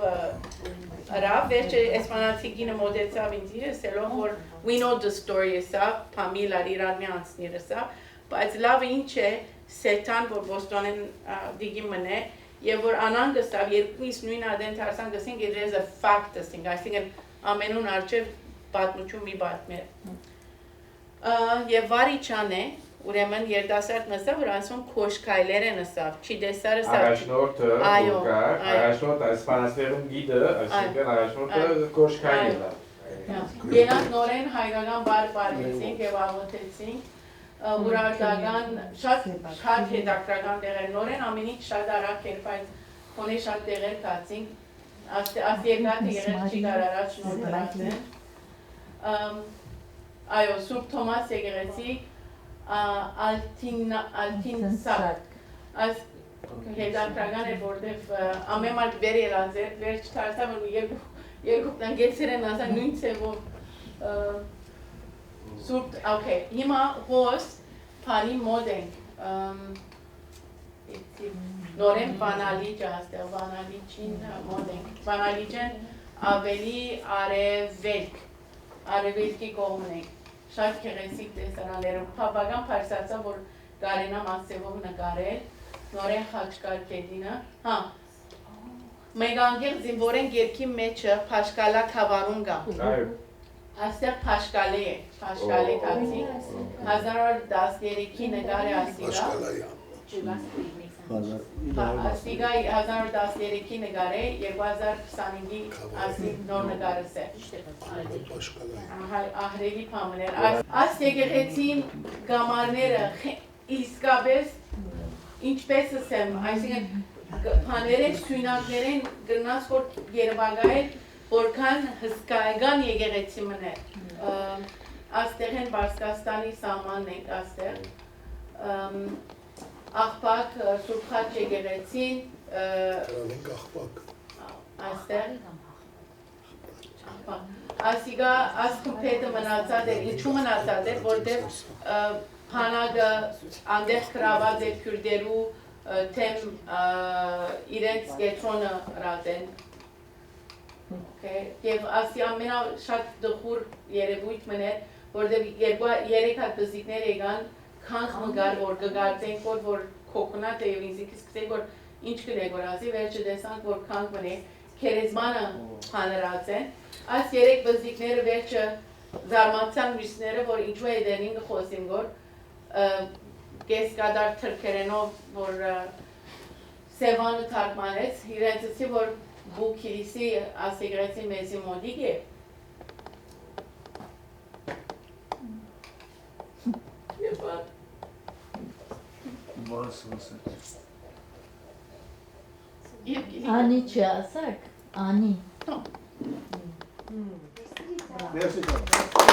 Arab, veche espanatsigina modet saab inzire, selor, we know the story, saab, pamila iranmians nira saab, but it's love inche, setan, vor bostonen digimane. Եվ որ անանգստավ երկույս նույն ադեն թարսան գսինք it is a fact ասինք այսինքն ամենուն արջև պատմություն մի պատմեր եւ վարիչան է ուրեմն երդասարդ նստավ որ ասում քոշկայլեր է նստավ չի դեսարը սա առաջնորդը առաջնորդը իսպանացիներում գիդը այսինքն առաջնորդը քոշկայլն է Երանք նորեն հայկական բար բարեցինք եւ աղոթեցինք ուրարտական շատ հետաքրական տեղեր նորեն ամեն ինչ շատ արագ էր բայց քոնե շատ տեղեր կացինք ասի եկած եղել չի կարարած նորմալացեն այո Սուրբ Թոմաս եկեղեցի Ալթինսակ այս հետաքրական է որտեվ ամեն մարդ վեր ելած էր վեր չթարսավ որ երկու տանգեցեր են ասա նույն ցևով Okay, հիմա հոս փանի մոդ ենք նորեն բանալիճ աստեղ բանալիճին մոդ ենք բանալիճեն ավելի արևելքի կողմն ենք շատ գեղեցիկ տեսարաններով բավական փարսացա որ Կարենա Մասևով նկարել նորեն խաչկարգեդինը մենք անգեղ զինվորեն գերքի մեջը փաշկալա քավարուն գա Աստեղ Փաշկալի է, Փաշկալի կացի, 1913-ի նկար է ասիգա, ասիգա 1913-ի նկար է, 2025-ի ասիգ նոր նկարս է, ահրելի պամներ, աս եկեղեցին գամարները իսկապես ինչպես ասեմ, այսինքն պաները սույնակներ են գրնաս որ երվագայել որքան հսկայական եկեղեցի մներ աստեղ են Բարսկաստանի սահմանն ենք աստեղ աղբակ Սուրբ Խաչ եկեղեցին աստեղ ասիգա ասկուպետը մնացած էր ինչու մնացած էր որտև փանագը անդեղ կրաված է քյուրդերու թեմ իրենց կետրոնը ռատեն Եվ ասի ամենաշատ դխուր երևույթ մներ, որտեղ երեք հատ բզիկներ եկան, քանք մգար, որ կգարձենք, որ կոկնատ է և ինձիք սկսենք, որ ինչ կնեք, որ ասի, վերջը դեսանք, որ քանք մնեք, կերեզմանը հանրած են, այս երեք բզիկները վերջը զարմացան մյուսները, որ ինչու է դերին կխոսին, որ կես կադար թրքերենով, որ Սևանը թարգմանեց, իրենցեցի, որ Բու քիրիսի ասեգրեցի մեզի մոդիկ է Անի չի ասակ, անի Merci.